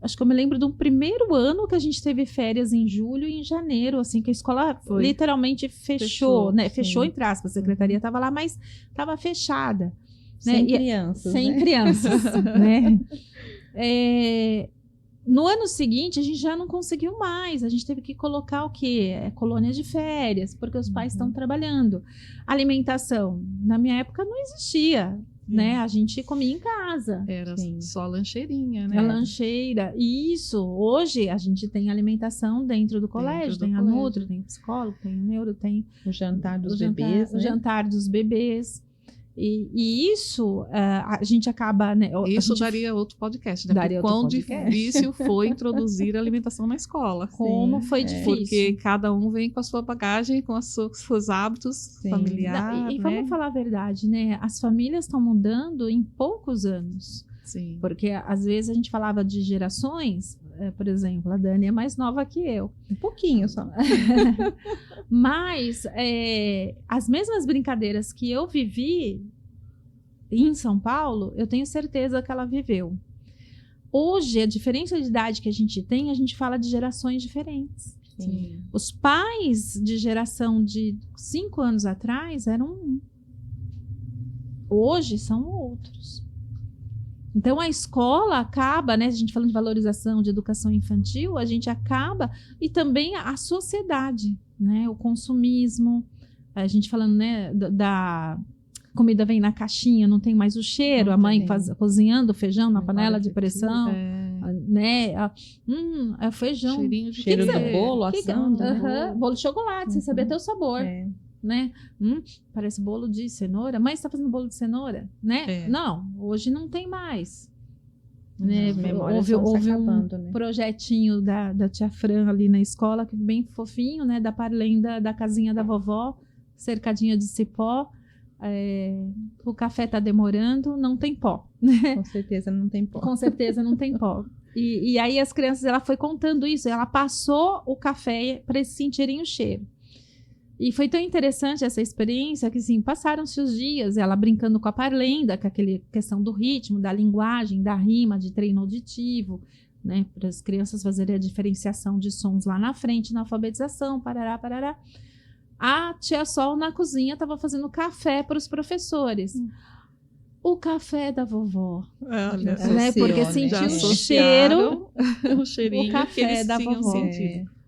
acho que eu me lembro do primeiro ano que a gente teve férias em julho e em janeiro, assim, que a escola literalmente fechou, né? Fechou, entre aspas, a secretaria estava lá, mas estava fechada. Sem né? crianças, Sem né? crianças, né? No ano seguinte, a gente já não conseguiu mais. A gente teve que colocar o quê? Colônia de férias, porque os pais estão trabalhando. Alimentação, na minha época, não existia. Né? A gente comia em casa. Era só lancheirinha, né? A lancheira. E isso, hoje, a gente tem alimentação dentro do colégio. Tem a Nutri, tem o psicólogo, tem o neuro, tem o jantar dos bebês. O jantar dos bebês. E isso, a gente acaba... Né, isso daria outro podcast, né? Daria quão difícil foi introduzir a alimentação na escola. Como foi difícil. Porque cada um vem com a sua bagagem, com os seus hábitos familiares. E vamos falar a verdade, né? As famílias estão mudando em poucos anos. Sim. Porque às vezes a gente falava de gerações, por exemplo, a Dani é mais nova que eu. Um pouquinho só. Mas as mesmas brincadeiras que eu vivi em São Paulo, eu tenho certeza que ela viveu. Hoje, a diferença de idade que a gente tem, a gente fala de gerações diferentes. Sim. Os pais de geração de 5 anos atrás eram um. Hoje são outros. Então, a escola acaba, né? A gente falando de valorização, de educação infantil, a gente acaba, e também a sociedade, né? O consumismo, a gente falando, né, da comida vem na caixinha, não tem mais o cheiro, a mãe cozinhando feijão na panela de pressão, né? É feijão. Cheiro do bolo, assando. Bolo de chocolate, você saber até o sabor. Né? Parece bolo de cenoura. Mãe, você está fazendo bolo de cenoura? Né? Não, hoje não tem mais. Né? Houve um projetinho da tia Fran ali na escola, que bem fofinho, né? Da parlenda da casinha da vovó, cercadinha de cipó. O café está demorando, não tem pó. Né? Com certeza não tem pó. Com certeza não tem pó. E aí as crianças, ela foi contando isso, ela passou o café para eles sentirem o cheiro. E foi tão interessante essa experiência que, assim, passaram-se os dias, ela brincando com a parlenda, com aquela questão do ritmo, da linguagem, da rima, de treino auditivo, né, para as crianças fazerem a diferenciação de sons lá na frente, na alfabetização, parará, parará. A tia Sol, na cozinha, estava fazendo café para os professores. O café da vovó. Né, porque sentiu o cheiro, o cheirinho, o café da vovó.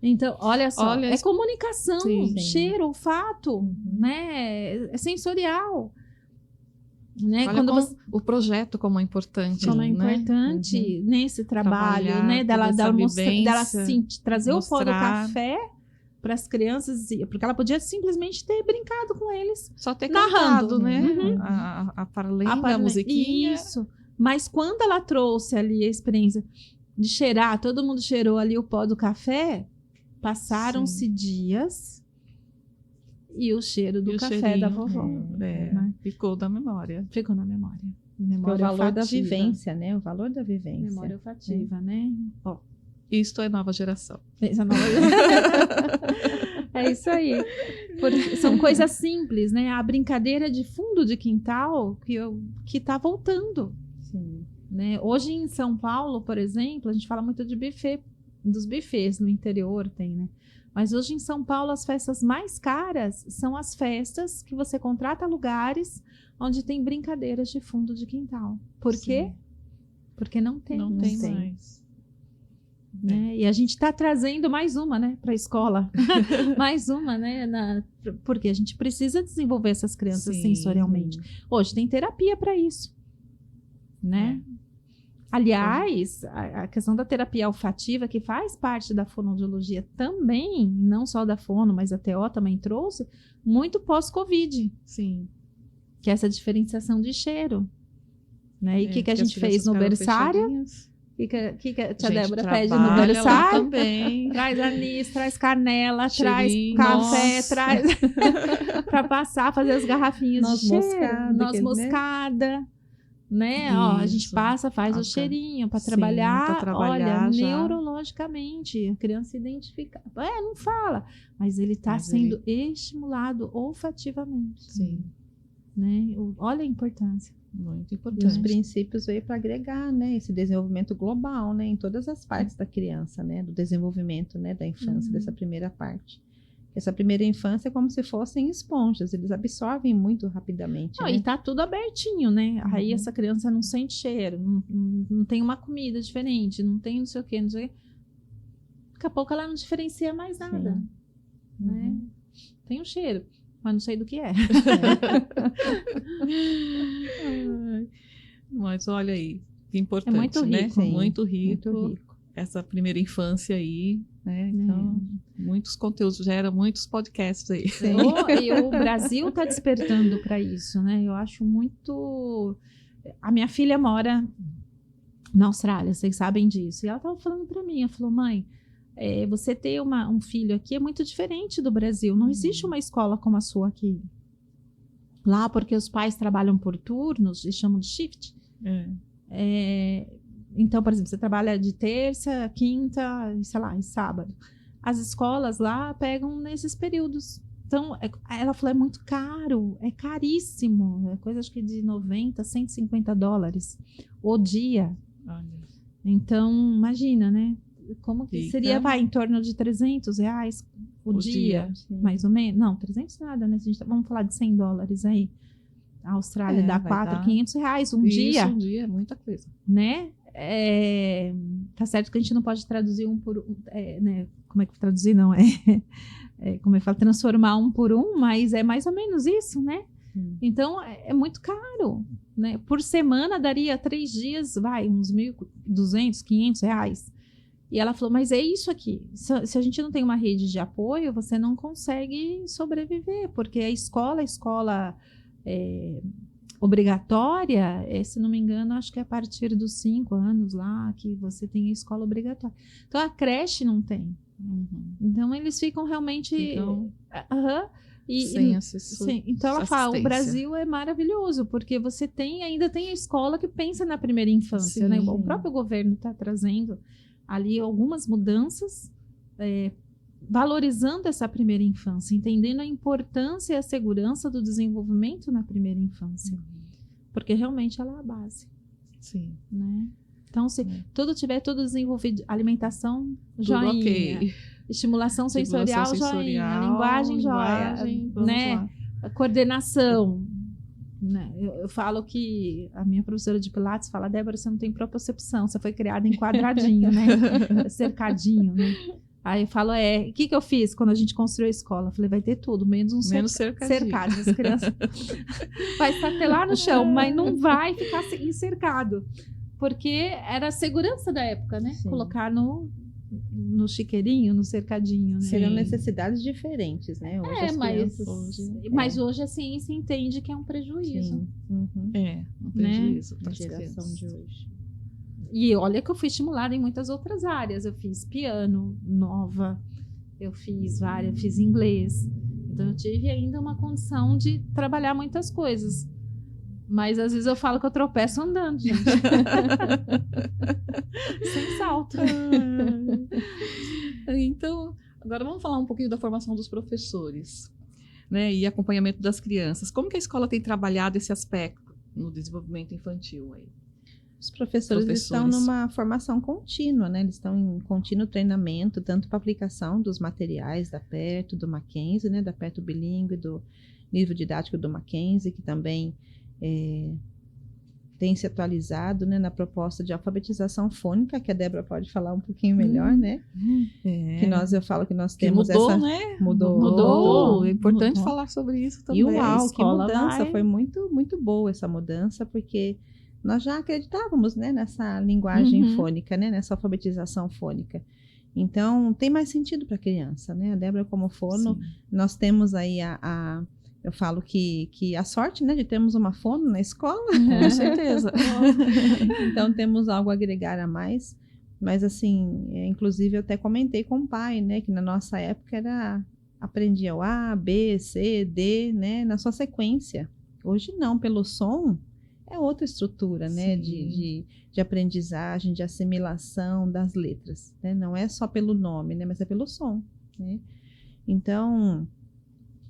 Então, olha só, é comunicação, cheiro, olfato, né? É sensorial. Né? Olha o projeto como é importante. Como é importante nesse trabalho, né? Dela trazer o pó do café para as crianças, porque ela podia simplesmente ter brincado com eles. Só ter narrando, cantado, né? A parlenda, a musiquinha. Isso. Mas quando ela trouxe ali a experiência de cheirar, todo mundo cheirou ali o pó do café, passaram-se dias e o cheiro do café da vovó. Né? Ficou na memória. Ficou na memória. Memória o valor da vivência, né? O valor da vivência. Memória olfativa, né? Ó, isto é nova geração. É isso aí. São coisas simples, né? A brincadeira de fundo de quintal que tá voltando. Sim. Né? Hoje em São Paulo, por exemplo, a gente fala muito de buffet, dos buffets no interior tem, né? Mas hoje em São Paulo as festas mais caras são as festas que você contrata lugares onde tem brincadeiras de fundo de quintal. Por quê? Porque não tem. Não tem mais. Né? E a gente está trazendo mais uma, né, para a escola. Mais uma, né? Porque a gente precisa desenvolver essas crianças sensorialmente. Hoje tem terapia para isso. Né? Aliás, a questão da terapia olfativa, que faz parte da fonoaudiologia também, não só da fono, mas a TO também trouxe, muito pós-Covid. Sim. Que é essa diferenciação de cheiro. Né? E o que a gente fez no berçário? O que a tia Gente, Débora pede no trabalha lá berçário? também. Traz anis, traz canela, Cheirinho, traz café, nossa. traz para passar, fazer as garrafinhas Noz de cheiro, moscada, noz aquele, né? moscada, né? Ó, a gente Isso. passa, faz o Ok. cheirinho para Sim, trabalhar, pra trabalhar olha, já. neurologicamente, a criança identifica. Não fala, mas ele está Mas sendo estimulado olfativamente, Sim, né? Olha a importância. muito E os importante. princípios veio para agregar, né, esse desenvolvimento global, né, em todas as partes da criança, né, do desenvolvimento, né, da infância, dessa primeira parte. Essa primeira infância é como se fossem esponjas, eles absorvem muito rapidamente, Não, né? e tá tudo abertinho, né? Aí essa criança não sente cheiro, não tem uma comida diferente, não tem não sei o quê, não sei o quê. Daqui a pouco ela não diferencia mais nada, Sim. né? Tem um cheiro, mas não sei do que é. Ai, mas olha aí, que importante, É muito né? rico. Muito rico. Muito rico. Essa primeira infância aí, né? Então, muitos conteúdos, gera muitos podcasts aí. E o Brasil está despertando para isso, né? Eu acho muito. A minha filha mora na Austrália, vocês sabem disso. E ela estava falando para mim, ela falou, mãe, você ter um filho aqui é muito diferente do Brasil. Não existe uma escola como a sua aqui. Lá, porque os pais trabalham por turnos, eles chamam de shift. Então, por exemplo, você trabalha de terça, quinta, sei lá, e sábado. As escolas lá pegam nesses períodos. Então, ela falou, é muito caro, é caríssimo. É coisa, acho que de 90, 150 dólares o dia. Olha. Então, imagina, né? Como que seria, em torno de R$300 o dia, mais ou menos? Não, 300 nada, né? Vamos falar de 100 dólares aí. A Austrália dá R$400 um dia. Um dia é muita coisa. Né? Tá certo que a gente não pode traduzir um por um, né? Como é que traduzir? Não, como é que fala? Transformar um por um, mas é mais ou menos isso, né? Então, é muito caro, né? Por semana daria 3 dias, uns 1.200, R$500. E ela falou, mas é isso aqui. Se a gente não tem uma rede de apoio, você não consegue sobreviver, porque a escola obrigatória, se não me engano, acho que é a partir dos 5 anos lá que você tem a escola obrigatória. Então, a creche não tem. Então, eles ficam realmente... sem assistência. Então, ela fala, o Brasil é maravilhoso, porque você ainda tem a escola que pensa na primeira infância, né? O próprio governo está trazendo ali algumas mudanças, valorizando essa primeira infância, entendendo a importância e a segurança do desenvolvimento na primeira infância, porque realmente ela é a base. Sim. Né? Então, se tudo desenvolvido, alimentação, tudo joinha, okay. estimulação sensorial, joinha, linguagem, joia, né? A coordenação. Né? Eu falo que a minha professora de Pilates fala, Débora, você não tem propriocepção, você foi criada em quadradinho, né? Cercadinho, né? Aí eu falo, o que eu fiz quando a gente construiu a escola? Eu falei, vai ter tudo, menos cercado. As crianças vai estar lá no chão, mas não vai ficar encercado. Porque era a segurança da época, né? Sim. Colocar no chiqueirinho, no cercadinho, né? Serão necessidades diferentes, né? Hoje mas hoje a ciência entende que é um prejuízo. Um prejuízo para a geração de hoje. E olha que eu fui estimulada em muitas outras áreas. Eu fiz piano, nova, eu fiz fiz inglês. Então eu tive ainda uma condição de trabalhar muitas coisas. Mas às vezes eu falo que eu tropeço andando, gente. Sem salto. Então, agora vamos falar um pouquinho da formação dos professores, né? E acompanhamento das crianças. Como que a escola tem trabalhado esse aspecto no desenvolvimento infantil aí? Os professores estão numa formação contínua, né? Eles estão em contínuo treinamento, tanto para aplicação dos materiais da Aperto, do Mackenzie, né? Da Aperto Bilíngue, do nível didático do Mackenzie, que também tem se atualizado, né, na proposta de alfabetização fônica, que a Débora pode falar um pouquinho melhor, né? Que eu falo que nós temos né? Mudou. É importante falar sobre isso também. E uau, que mudança! Foi muito, muito boa essa mudança, porque nós já acreditávamos, né, nessa linguagem fônica, né, nessa alfabetização fônica. Então, tem mais sentido para a criança, né? A Débora, como fono, nós temos aí Eu falo que a sorte, né, de termos uma fono na escola. Com certeza. Então, temos algo a agregar a mais. Mas, assim, inclusive, eu até comentei com o pai, né, que na nossa época aprendia o A, B, C, D, né, na sua sequência. Hoje não, pelo som, é outra estrutura, né, de aprendizagem, de assimilação das letras, né? Não é só pelo nome, né, mas é pelo som, né? Então,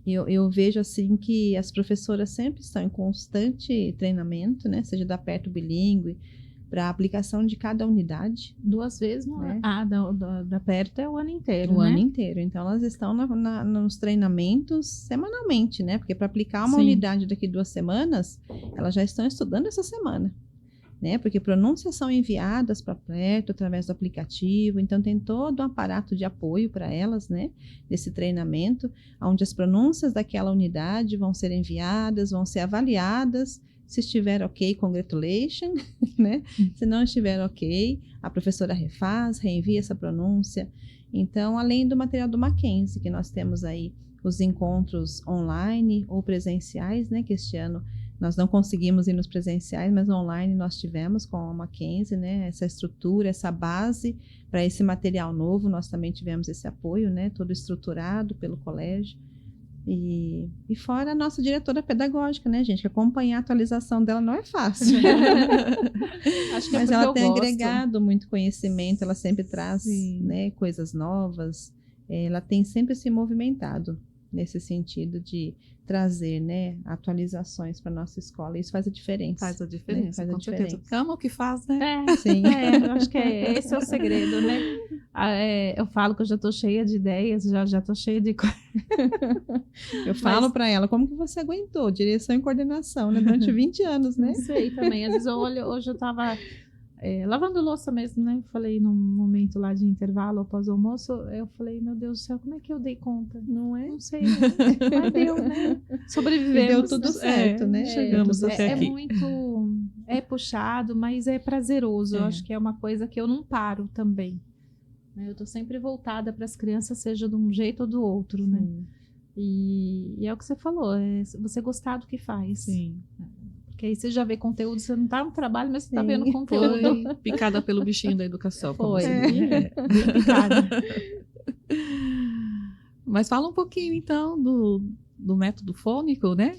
eu vejo assim que as professoras sempre estão em constante treinamento, né? Seja da Perto Bilíngue, para a aplicação de cada unidade. 2 vezes, né? Da Perto é o ano inteiro, O né? ano inteiro. Então, elas estão nos treinamentos semanalmente, né? Porque para aplicar uma Sim. unidade daqui 2 semanas, elas já estão estudando essa semana. Né? Porque pronúncias são enviadas para Perto através do aplicativo, então tem todo um aparato de apoio para elas, né? Desse treinamento, onde as pronúncias daquela unidade vão ser enviadas, vão ser avaliadas. Se estiver ok, congratulations, né? Se não estiver ok, a professora refaz, reenvia essa pronúncia. Então, além do material do Mackenzie, que nós temos aí os encontros online ou presenciais, né? Que este ano nós não conseguimos ir nos presenciais, mas online nós tivemos com a Mackenzie, né? Essa estrutura, essa base para esse material novo, nós também tivemos esse apoio, né? Todo estruturado pelo colégio. E fora a nossa diretora pedagógica, né, gente? Que acompanhar a atualização dela não é fácil. Acho que Mas é ela porque tem eu gosto. agregado muito conhecimento, ela sempre traz, né, coisas novas. Ela tem sempre se movimentado nesse sentido de trazer, né, atualizações para nossa escola. Isso faz a diferença. Faz a diferença, né? Faz a com certeza. diferença. Ama o que faz, né? Sim. Eu acho que esse é o segredo, né? Eu falo que eu já estou cheia de ideias, já estou cheia de coisas. Eu falo para ela, como que você aguentou direção e coordenação, né, durante 20 anos, né? Não sei também. Às vezes eu olho, hoje eu estava lavando louça mesmo, né? Falei num momento lá de intervalo após o almoço, eu falei, meu Deus do céu, como é que eu dei conta? Não é? Não sei, mas deu, né? Sobrevivemos. E deu tudo certo, né? Chegamos até aqui. É puxado, mas é prazeroso. Eu É. acho que é uma coisa que eu não paro também. Né? Eu estou sempre voltada para as crianças, seja de um jeito ou do outro, né? E é o que você falou, você gostar do que faz. Sim. Porque aí você já vê conteúdo, você não está no trabalho, mas você está vendo conteúdo. Foi picada pelo bichinho da educação. como Foi, você diz. bem picada. Mas fala um pouquinho, então, do método fônico, né?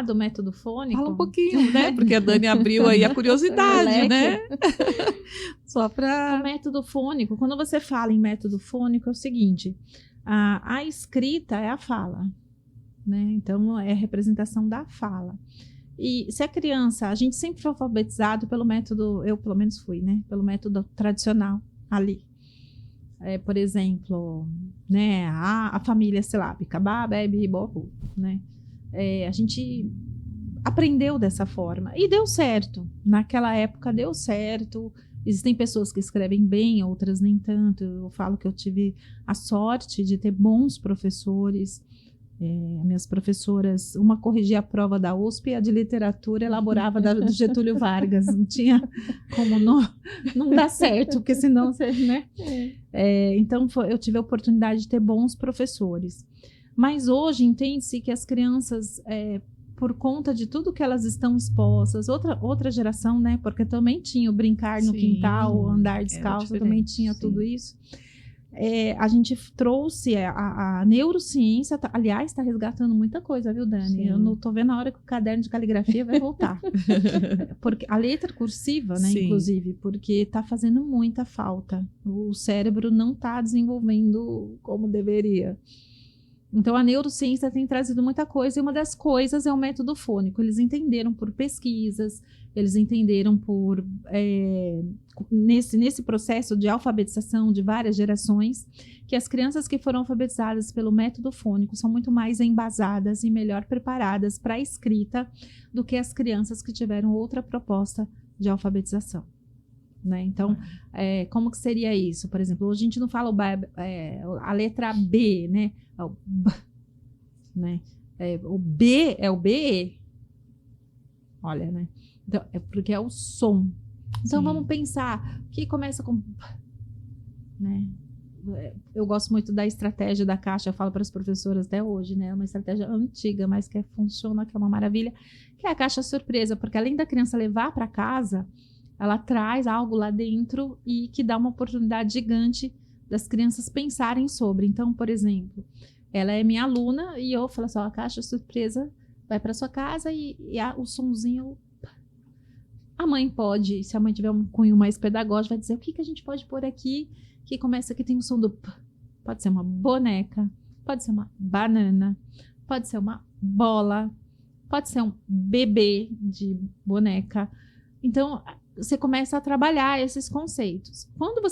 Do método fônico. Fala um pouquinho, né? Porque a Dani abriu aí a curiosidade, né? Só O para... método fônico, quando você fala em método fônico, é o seguinte, a escrita é a fala, né? Então, é a representação da fala. E se a criança, a gente sempre foi alfabetizado pelo método, eu pelo menos fui, né? Pelo método tradicional ali. Por exemplo, né? A família silábica, ba, bebe, bobu, né? A gente aprendeu dessa forma e deu certo. Naquela época deu certo. Existem pessoas que escrevem bem, outras nem tanto. Eu falo que eu tive a sorte de ter bons professores. Minhas professoras, uma corrigia a prova da USP e a de literatura elaborava do Getúlio Vargas. Não tinha como não dar certo, porque senão você, né? Então, eu tive a oportunidade de ter bons professores. Mas hoje entende-se que as crianças, por conta de tudo que elas estão expostas, outra geração, né? Porque também tinha o brincar no quintal, andar descalço, também tinha tudo isso. A gente trouxe a neurociência, aliás, está resgatando muita coisa, viu, Dani? Sim. Eu não estou vendo a hora que o caderno de caligrafia vai voltar. Porque a letra cursiva, né, Sim. inclusive, porque está fazendo muita falta. O cérebro não está desenvolvendo como deveria. Então, a neurociência tem trazido muita coisa, e uma das coisas é o método fônico. Eles entenderam por pesquisas, eles entenderam por nesse processo de alfabetização de várias gerações, que as crianças que foram alfabetizadas pelo método fônico são muito mais embasadas e melhor preparadas para a escrita do que as crianças que tiveram outra proposta de alfabetização. Né? Então, como que seria isso? Por exemplo, hoje a gente não fala a letra B, né? O B, né? O B é o BE. Olha, né? Então, porque é o som. Então, Sim. vamos pensar, o que começa com... né? eu gosto muito da estratégia da caixa, eu falo para as professoras até hoje, né? É uma estratégia antiga, mas que funciona, que é uma maravilha, que é a caixa surpresa, porque além da criança levar para casa, ela traz algo lá dentro e que dá uma oportunidade gigante das crianças pensarem sobre. Então, por exemplo, ela é minha aluna e eu falo assim, a caixa surpresa vai para sua casa e o sonzinho... A mãe pode, se a mãe tiver um cunho mais pedagógico, vai dizer o que a gente pode pôr aqui, que começa aqui, tem um som do p. Pode ser uma boneca, pode ser uma banana, pode ser uma bola, pode ser um bebê de boneca. Então, você começa a trabalhar esses conceitos. Quando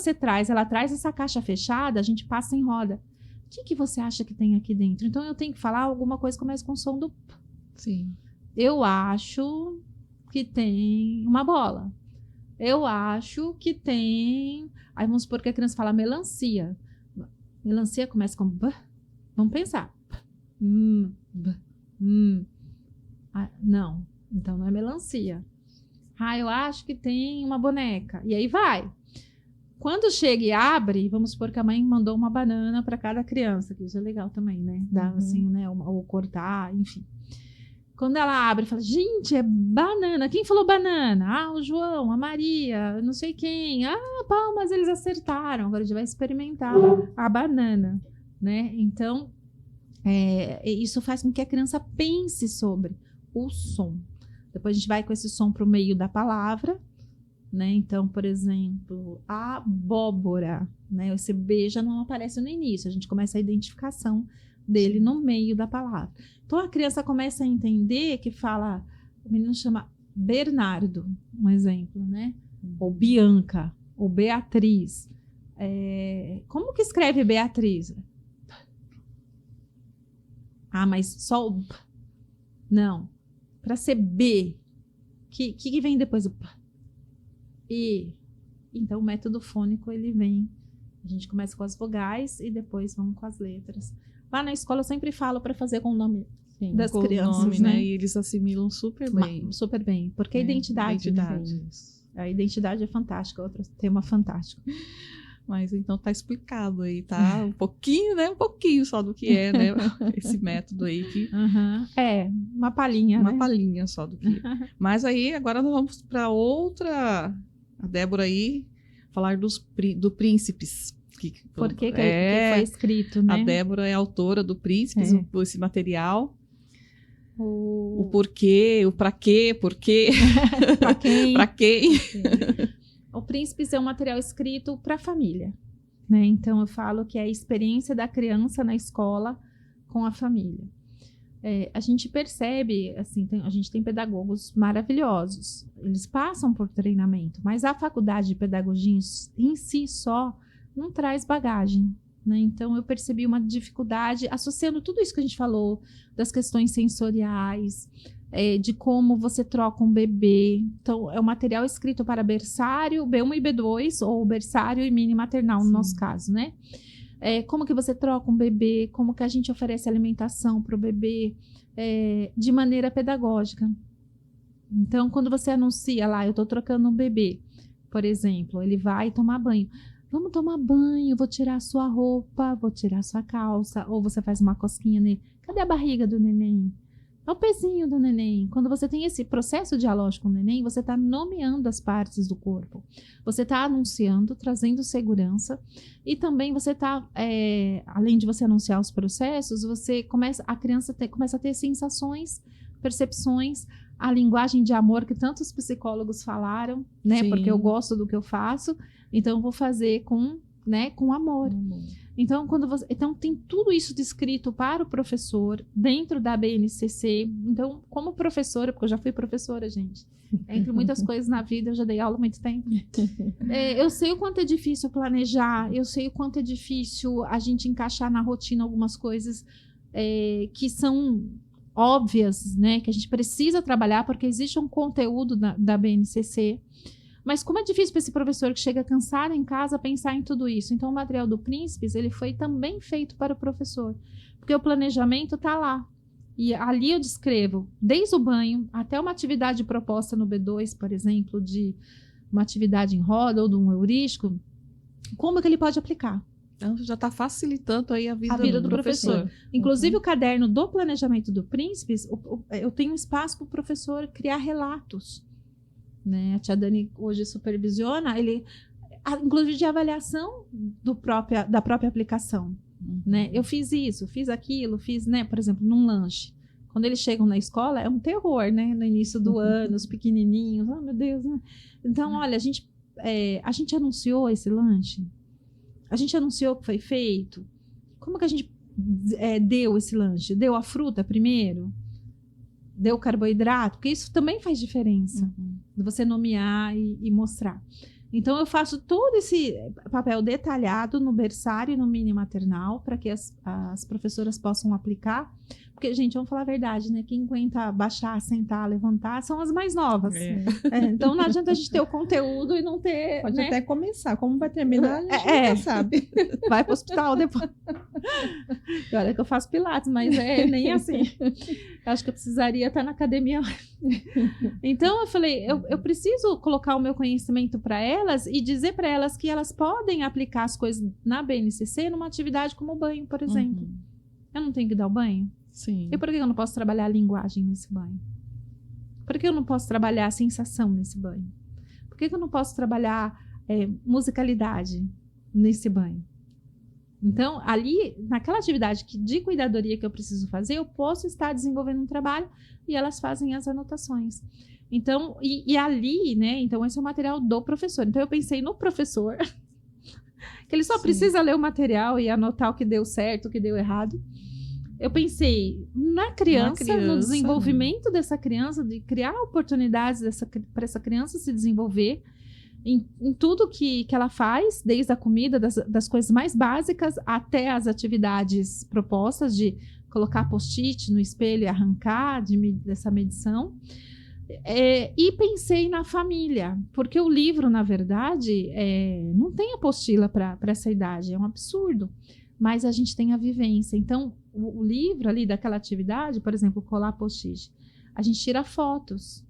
ela traz essa caixa fechada, a gente passa em roda. O que você acha que tem aqui dentro? Então, eu tenho que falar alguma coisa que começa com o som do p. Sim. Eu acho que tem uma bola. Eu acho que tem... Aí vamos supor que a criança fala melancia. Melancia começa com b. Vamos pensar. B. Não. Então não é melancia. Eu acho que tem uma boneca. E aí vai. Quando chega e abre, vamos supor que a mãe mandou uma banana para cada criança, que isso é legal também, né? Dá assim, né? Ou cortar, enfim. Quando ela abre, fala, gente, é banana. Quem falou banana? O João, a Maria, não sei quem. Palmas, eles acertaram. Agora a gente vai experimentar a banana, né? Então, isso faz com que a criança pense sobre o som. Depois a gente vai com esse som para o meio da palavra, né? Então, por exemplo, abóbora, né? Esse B já não aparece no início. A gente começa a identificação dele no meio da palavra. Então, a criança começa a entender que fala... O menino chama Bernardo, um exemplo, né? Ou Bianca, ou Beatriz. Como que escreve Beatriz? Mas só o... Não. Para ser B, que vem depois do P? E. Então, o método fônico, ele vem... A gente começa com as vogais e depois vamos com as letras. Lá na escola eu sempre falo para fazer com o nome das com crianças, o nome, né? E eles assimilam super bem. Super bem, porque a identidade. A identidade é fantástica, outro tema fantástico. Mas então tá explicado aí, tá? Um pouquinho, né? Um pouquinho só do que é, né? Esse método aí que... Uma palhinha, Uma né? palhinha só do que é. Mas aí, agora nós vamos para outra... A Débora aí, falar do Príncipes. Por que foi escrito, né? A Débora é autora do Príncipes, esse material. O porquê, o pra quê, por quê. Pra quem. Pra quem. O Príncipes é um material escrito para a família, né? Então, eu falo que é a experiência da criança na escola com a família. A gente percebe, assim, a gente tem pedagogos maravilhosos. Eles passam por treinamento, mas a faculdade de pedagogia em si só não traz bagagem, né? Então, eu percebi uma dificuldade associando tudo isso que a gente falou, das questões sensoriais, de como você troca um bebê. Então, é um material escrito para berçário, B1 e B2, ou berçário e mini maternal, no nosso caso, né? Como que você troca um bebê, como que a gente oferece alimentação para o bebê de maneira pedagógica. Então, quando você anuncia lá, eu estou trocando um bebê, por exemplo, ele vai tomar banho. Vamos tomar banho, vou tirar a sua roupa, vou tirar a sua calça, ou você faz uma cosquinha nele. Cadê a barriga do neném? É o pezinho do neném. Quando você tem esse processo dialógico com o neném, você está nomeando as partes do corpo. Você está anunciando, trazendo segurança. E também você está, além de você anunciar os processos, a criança começa a ter sensações, percepções, a linguagem de amor que tantos psicólogos falaram, né? Sim. Porque eu gosto do que eu faço, então eu vou fazer com amor. Então, então, tem tudo isso descrito para o professor dentro da BNCC. Então, como professora, porque eu já fui professora, gente. Entre muitas coisas na vida, eu já dei aula há muito tempo. Eu sei o quanto é difícil planejar, eu sei o quanto é difícil a gente encaixar na rotina algumas coisas que são óbvias, né? Que a gente precisa trabalhar, porque existe um conteúdo da BNCC. Mas como é difícil para esse professor que chega cansado em casa pensar em tudo isso. Então, o material do Príncipes, ele foi também feito para o professor. Porque o planejamento está lá. E ali eu descrevo, desde o banho até uma atividade proposta no B2, por exemplo, de uma atividade em roda ou de um heurístico, como que ele pode aplicar. Então já está facilitando aí a vida do professor. Inclusive, o caderno do Planejamento do Príncipes, eu tenho espaço para o professor criar relatos. Né? A tia Dani hoje supervisiona, inclusive de avaliação da própria aplicação. Né? Eu fiz isso, fiz aquilo, fiz, né, por exemplo, num lanche. Quando eles chegam na escola, é um terror, né? No início do ano, os pequenininhos, oh meu Deus, né? Então, olha, a gente anunciou esse lanche? A gente anunciou que foi feito? Como que a gente deu esse lanche? Deu a fruta primeiro? Deu o carboidrato? Porque isso também faz diferença. De você nomear e mostrar. Então, eu faço todo esse papel detalhado no berçário e no mini maternal para que as professoras possam aplicar. Porque, gente, vamos falar a verdade, né? Quem aguenta baixar, sentar, levantar são as mais novas. Então, não adianta a gente ter o conteúdo e não ter... Pode, né? Até começar. Como vai terminar, a gente nunca sabe. Vai para o hospital depois. E olha que eu faço pilates, mas nem assim. Eu acho que eu precisaria estar na academia. Então, eu falei, eu preciso colocar o meu conhecimento para elas e dizer para elas que elas podem aplicar as coisas na BNCC numa atividade como o banho, por exemplo. Eu não tenho que dar o banho? Sim. E por que eu não posso trabalhar a linguagem nesse banho? Por que eu não posso trabalhar a sensação nesse banho? Por que eu não posso trabalhar musicalidade nesse banho? Então, ali, naquela atividade de cuidadoria que eu preciso fazer, eu posso estar desenvolvendo um trabalho e elas fazem as anotações. Então, e ali, né? Então, esse é o material do professor. Então, eu pensei no professor, que ele só precisa ler o material e anotar o que deu certo, o que deu errado. Eu pensei na criança, no desenvolvimento dessa criança, de criar oportunidades para essa criança se desenvolver em tudo que ela faz, desde a comida, das coisas mais básicas, até as atividades propostas de colocar post-it no espelho e arrancar dessa medição. E pensei na família, porque o livro, na verdade, não tem apostila para essa idade, é um absurdo. Mas a gente tem a vivência. Então, o livro ali daquela atividade, por exemplo, colar post-it, a gente tira fotos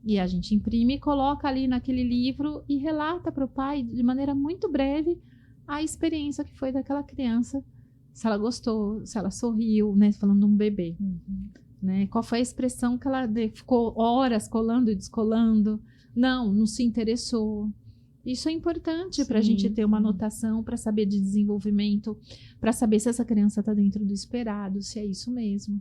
e a gente imprime e coloca ali naquele livro e relata para o pai, de maneira muito breve, a experiência que foi daquela criança, se ela gostou, se ela sorriu, né, falando de um bebê. Né? Qual foi a expressão que ela ficou horas colando e descolando? Não se interessou. Isso é importante para a gente ter uma anotação, para saber de desenvolvimento, para saber se essa criança está dentro do esperado, se é isso mesmo.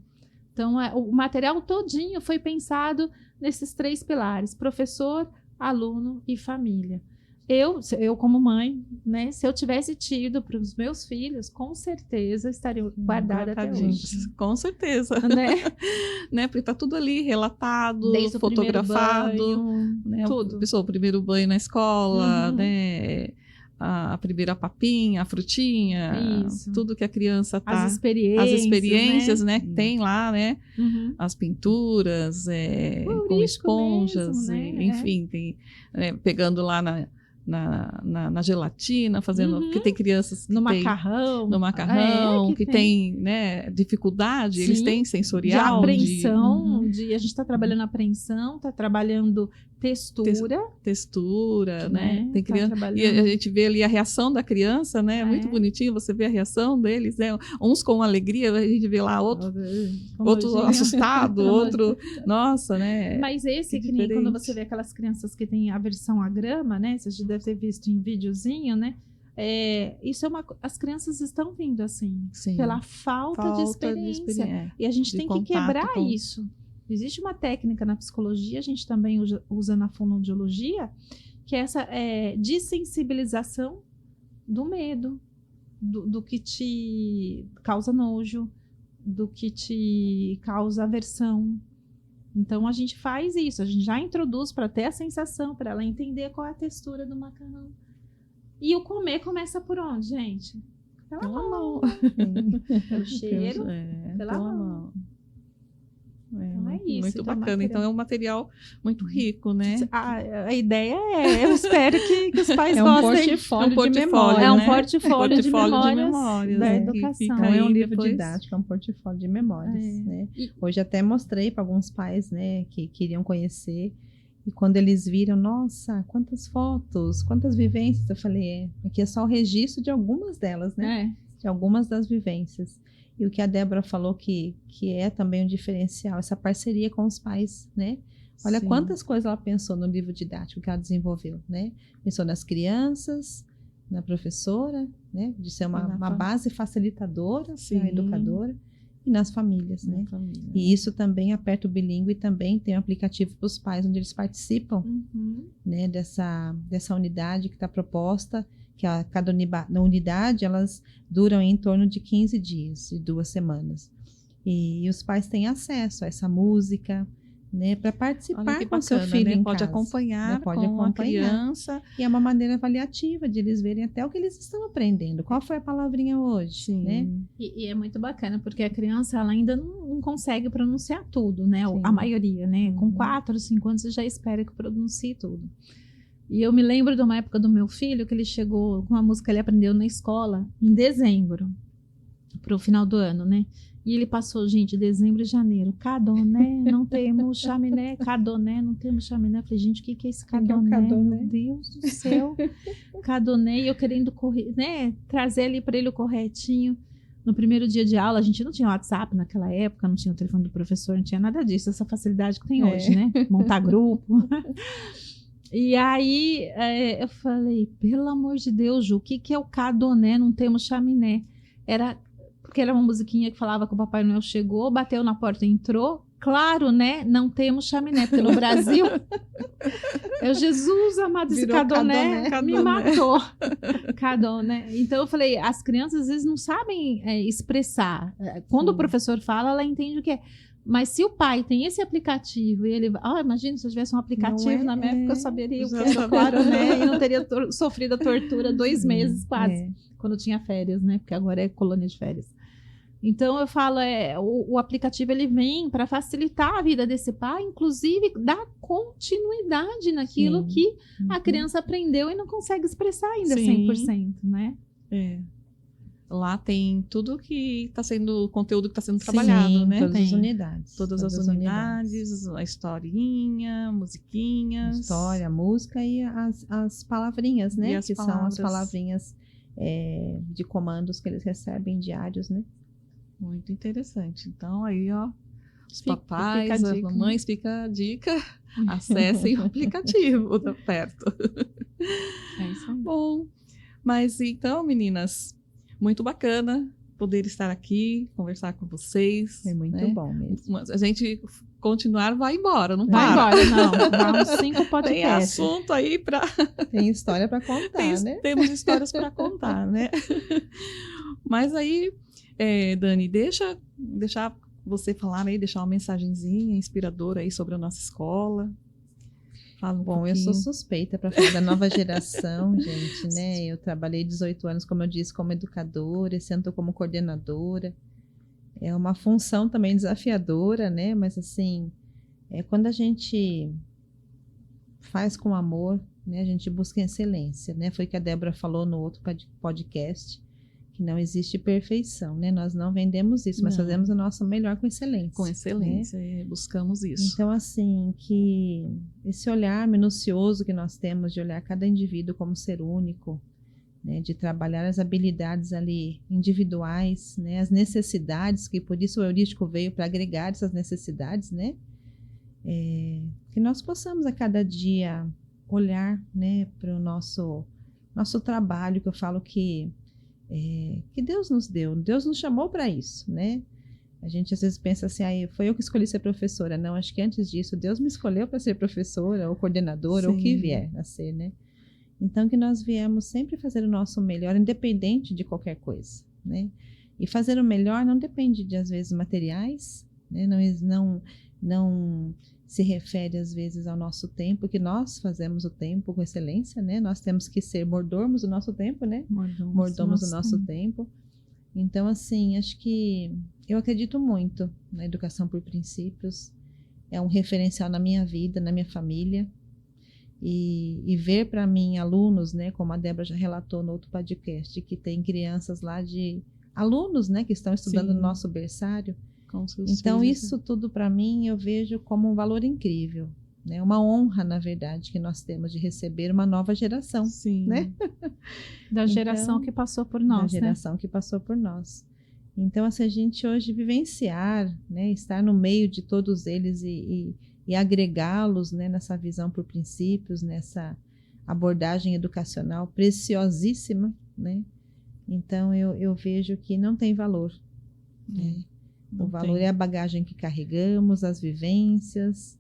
Então, o material todinho foi pensado nesses 3 pilares: professor, aluno e família. Eu como mãe, né, se eu tivesse tido para os meus filhos, com certeza estaria guardada até hoje. Com certeza. Né? Porque está tudo ali relatado, desde fotografado. O banho, né? tudo. O primeiro banho na escola, né? A primeira papinha, a frutinha, tudo que a criança tá... As experiências, né? Que tem lá, né? As pinturas, com esponjas, mesmo, né? Enfim, tem, pegando lá na gelatina, fazendo... Porque tem crianças que no macarrão, que tem, né, dificuldade, eles têm sensorial. De apreensão, a gente está trabalhando apreensão, está trabalhando textura, né? Tem criança, e a gente vê ali a reação da criança, né? É muito bonitinho, você vê a reação deles, né? Uns com alegria, a gente vê lá outro assustado, outro, nossa, né? Mas esse que nem quando você vê aquelas crianças que têm aversão à grama, né? Você já deve ter visto em videozinho, né? Isso as crianças estão vindo assim, pela falta de experiência. E a gente tem que quebrar isso. Existe uma técnica na psicologia, a gente também usa na fonoaudiologia, que é essa desensibilização do medo, do que te causa nojo, do que te causa aversão. Então, a gente faz isso, a gente já introduz para ter a sensação, para ela entender qual é a textura do macarrão. E o comer começa por onde, gente? Pela mão. Pelo cheiro, pela mão. Então é isso. Muito bacana. Então é um material muito rico, né? A ideia eu espero que os pais gostem. Um portfólio de memória. É um portfólio de memórias da educação. Não é um livro didático, é um portfólio de memórias. Né? Hoje até mostrei para alguns pais, né, que queriam conhecer. E quando eles viram, nossa, quantas fotos, quantas vivências, eu falei, aqui é só o registro de algumas delas, né? De algumas das vivências. E o que a Débora falou que é também um diferencial, essa parceria com os pais, né? Olha Sim. quantas coisas ela pensou no livro didático que ela desenvolveu, né? Pensou nas crianças, na professora, né? De ser uma base facilitadora, Sim. educadora, e nas famílias, né? Família. E isso também aperta o bilíngue e também tem um aplicativo para os pais, onde eles participam, né? Dessa unidade que está proposta, que cada unidade, elas duram em torno de 15 dias, de 2 semanas. E os pais têm acesso a essa música, né, para participar com seu filho, né? em Pode casa, acompanhar, né? Pode com a acompanhar. criança. E é uma maneira avaliativa de eles verem até o que eles estão aprendendo. Qual foi a palavrinha hoje? Sim. Né? E é muito bacana, porque a criança ela ainda não consegue pronunciar tudo, né? Sim. A maioria, né? Com 4, 5 anos você já espera que pronuncie tudo. E eu me lembro de uma época do meu filho que ele chegou com uma música que ele aprendeu na escola em dezembro, pro final do ano, né? E ele passou, gente, dezembro e janeiro. Cadoné, não temos chaminé. Cadoné, não temos chaminé. Eu falei, gente, o que é esse cadoné? cadoné? Meu Deus do céu. Cadoné. E eu querendo né, trazer ali para ele o corretinho. No primeiro dia de aula, a gente não tinha WhatsApp naquela época, não tinha o telefone do professor, não tinha nada disso. Essa facilidade que tem hoje, né? Montar grupo. E aí, eu falei, pelo amor de Deus, Ju, o que é o cadoné? Não temos chaminé. Porque era uma musiquinha que falava que o Papai Noel chegou, bateu na porta e entrou. Claro, né? Não temos chaminé, porque no Brasil, Jesus amado, esse cadoné me matou. Cadoné. Então eu falei, as crianças às vezes não sabem expressar. Quando o professor fala, ela entende o que é. Mas se o pai tem esse aplicativo e ele... imagina se eu tivesse um aplicativo na minha época, eu saberia o que era, claro, né? E não teria sofrido a tortura 2 meses quase, quando tinha férias, né? Porque agora é colônia de férias. Então eu falo, o aplicativo ele vem para facilitar a vida desse pai, inclusive dar continuidade naquilo que a criança aprendeu e não consegue expressar ainda 100%, né? Lá tem tudo que está sendo, o conteúdo que está sendo trabalhado, né? Todas as unidades. Todas as unidades, a historinha, musiquinhas. História, música e as palavrinhas, né? Que são as palavrinhas de comandos que eles recebem diários, né? Muito interessante. Então, aí, ó, os papais, as mamães, fica a dica, acessem o aplicativo, tá perto. É isso aí. Bom, mas então, meninas, muito bacana poder estar aqui, conversar com vocês. Foi muito bom mesmo. A gente continuar, vai embora, não vai para. Vai embora, não. Dá uns 5 podcasts. Tem assunto aí para... Tem história para contar, né? Temos histórias para contar, né? Mas aí... Dani, deixar você falar aí, deixar uma mensagenzinha inspiradora aí sobre a nossa escola. Fala Bom, eu sou suspeita para falar da nova geração, gente, né? Eu trabalhei 18 anos, como eu disse, como educadora, esse ano estou como coordenadora. É uma função também desafiadora, né? Mas assim, quando a gente faz com amor, né? A gente busca excelência, né? Foi o que a Débora falou no outro podcast, que não existe perfeição, né? Nós não vendemos isso, mas fazemos o nosso melhor com excelência. Com excelência, né? Buscamos isso. Então, assim, que esse olhar minucioso que nós temos de olhar cada indivíduo como ser único, né? De trabalhar as habilidades ali individuais, né? As necessidades, que por isso o heurístico veio para agregar essas necessidades, né? Que nós possamos a cada dia olhar, né? Para o nosso trabalho, que eu falo que Deus nos deu, Deus nos chamou para isso, né? A gente às vezes pensa assim, foi eu que escolhi ser professora. Não, acho que antes disso, Deus me escolheu para ser professora, ou coordenadora, ou o que vier a ser, né? Então, que nós viemos sempre fazer o nosso melhor, independente de qualquer coisa, né? E fazer o melhor não depende de, às vezes, materiais, né? Não se refere, às vezes, ao nosso tempo, que nós fazemos o tempo com excelência, né? Nós temos que ser mordomos do nosso tempo, né? Mordomos do nosso tempo. Então, assim, acho que eu acredito muito na educação por princípios. É um referencial na minha vida, na minha família. E ver para mim alunos, né? Como a Débora já relatou no outro podcast, que tem crianças lá de alunos, né? Que estão estudando no nosso berçário. Então, isso tudo para mim eu vejo como um valor incrível, né? Uma honra, na verdade, que nós temos de receber uma nova geração, Sim. né? Da geração Então, que passou por Da nós, né? geração que passou por nós. Então, se a gente hoje vivenciar, né, estar no meio de todos eles e agregá-los, né, nessa visão por princípios, nessa abordagem educacional preciosíssima, né? Então, eu vejo que não tem valor, né? O valor é a bagagem que carregamos, as vivências,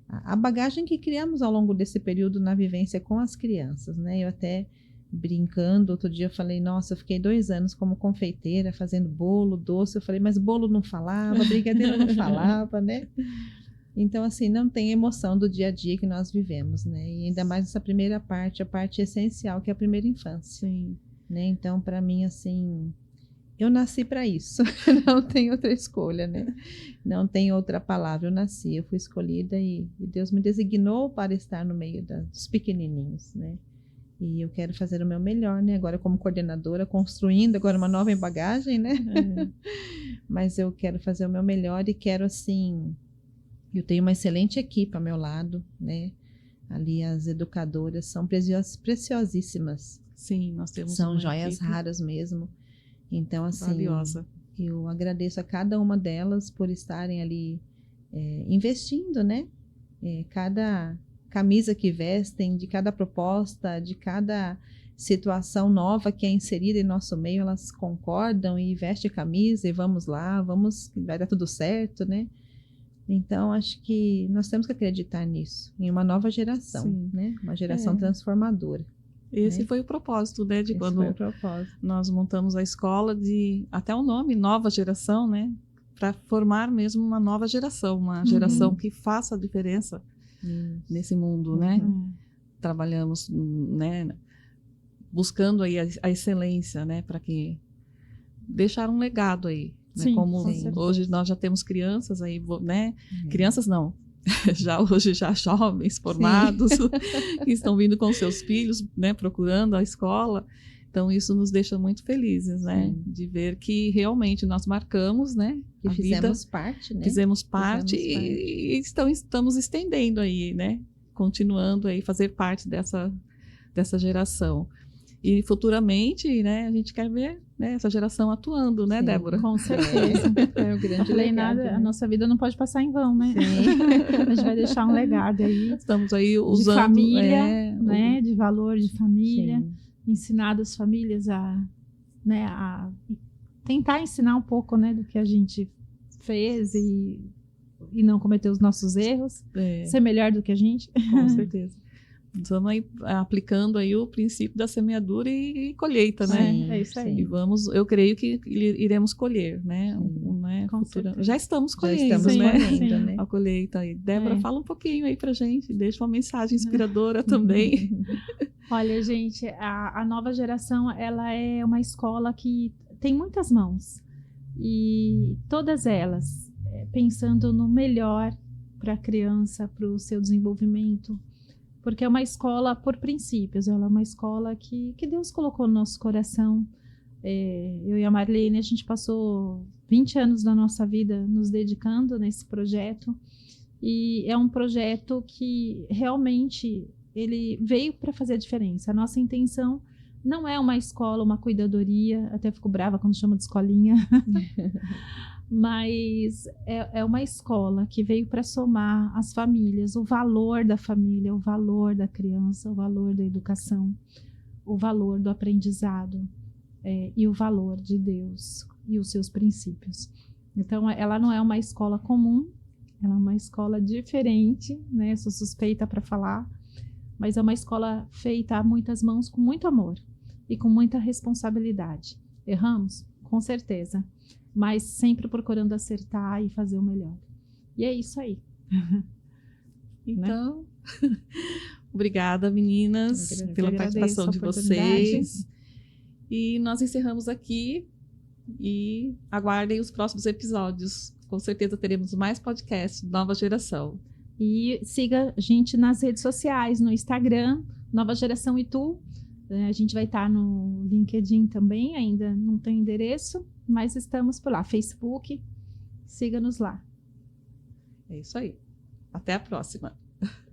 a bagagem que criamos ao longo desse período na vivência com as crianças, né? Eu até brincando, outro dia eu falei, nossa, eu fiquei 2 anos como confeiteira, fazendo bolo, doce. Eu falei, mas bolo não falava, brigadeiro não falava, né? Então, assim, não tem emoção do dia a dia que nós vivemos, né? E ainda mais essa primeira parte, a parte essencial, que é a primeira infância. Sim. Né? Então, para mim, assim, eu nasci para isso. Não tem outra escolha, né? Não tem outra palavra. Eu nasci, eu fui escolhida e Deus me designou para estar no meio dos pequenininhos, né? E eu quero fazer o meu melhor, né? Agora como coordenadora, construindo agora uma nova bagagem, né? Mas eu quero fazer o meu melhor e quero, assim... Eu tenho uma excelente equipe ao meu lado, né? Ali as educadoras são preciosíssimas. Sim, nós temos São uma joias equipe raras mesmo. Então, assim, valiosa. eu agradeço a cada uma delas por estarem ali investindo, né? Cada camisa que vestem, de cada proposta, de cada situação nova que é inserida em nosso meio, elas concordam e vestem a camisa e vamos lá, vai dar tudo certo, né? Então, acho que nós temos que acreditar nisso, em uma nova geração, Sim. né? Uma geração transformadora. Esse né? foi o propósito, né? De Esse quando foi o propósito. nós montamos a escola, de até o nome, Nova Geração, né? Para formar mesmo uma nova geração, uma geração que faça a diferença nesse mundo, né? Trabalhamos, né? Buscando aí a excelência, né? Para que deixar um legado aí. Né? Sim, Como com certeza. hoje nós já temos crianças aí, né? Crianças não. Hoje já jovens formados que estão vindo com seus filhos, né, procurando a escola. Então isso nos deixa muito felizes, né, de ver que realmente nós marcamos, né, E a fizemos vida, parte, né? fizemos parte Fizemos e estamos estendendo aí, né, continuando aí fazer parte dessa geração. E futuramente, né, a gente quer ver, né, essa geração atuando, né, Sim. Débora? Com certeza. É o grande Eu falei legado, nada, né? a nossa vida não pode passar em vão, né? Sim. A gente vai deixar um legado aí Estamos aí de usando... família, né? De valor de família. Sim. Ensinar as famílias né, a tentar ensinar um pouco, né, do que a gente fez e não cometer os nossos erros. Ser melhor do que a gente. Com certeza. Estamos aí aplicando aí o princípio da semeadura e colheita, né? Sim, É isso aí. sim. E eu creio que iremos colher, né? Sim. Né? Com certeza. Já estamos Já colhendo, estamos né? colhendo, né? A colheita aí. Débora, É. fala um pouquinho aí pra gente, deixa uma mensagem inspiradora também. Olha, gente, a nova geração, ela é uma escola que tem muitas mãos. E todas elas pensando no melhor para a criança, para o seu desenvolvimento. Porque é uma escola por princípios, ela é uma escola que Deus colocou no nosso coração. Eu e a Marlene, a gente passou 20 anos da nossa vida nos dedicando nesse projeto. E é um projeto que realmente ele veio para fazer a diferença. A nossa intenção não é uma escola, uma cuidadoria, até fico brava quando chamo de escolinha, mas é uma escola que veio para somar as famílias, o valor da família, o valor da criança, o valor da educação, o valor do aprendizado e o valor de Deus e os seus princípios. Então, ela não é uma escola comum, ela é uma escola diferente, né? Sou suspeita para falar, mas é uma escola feita a muitas mãos com muito amor e com muita responsabilidade. Erramos? Com certeza. Mas sempre procurando acertar e fazer o melhor. E é isso aí. Então, obrigada, meninas, pela participação de vocês. E nós encerramos aqui e aguardem os próximos episódios. Com certeza teremos mais podcasts Nova Geração. E siga a gente nas redes sociais, no Instagram, Nova Geração Itu. A gente vai estar no LinkedIn também, ainda não tem endereço, mas estamos por lá. Facebook, siga-nos lá. É isso aí. Até a próxima. Até.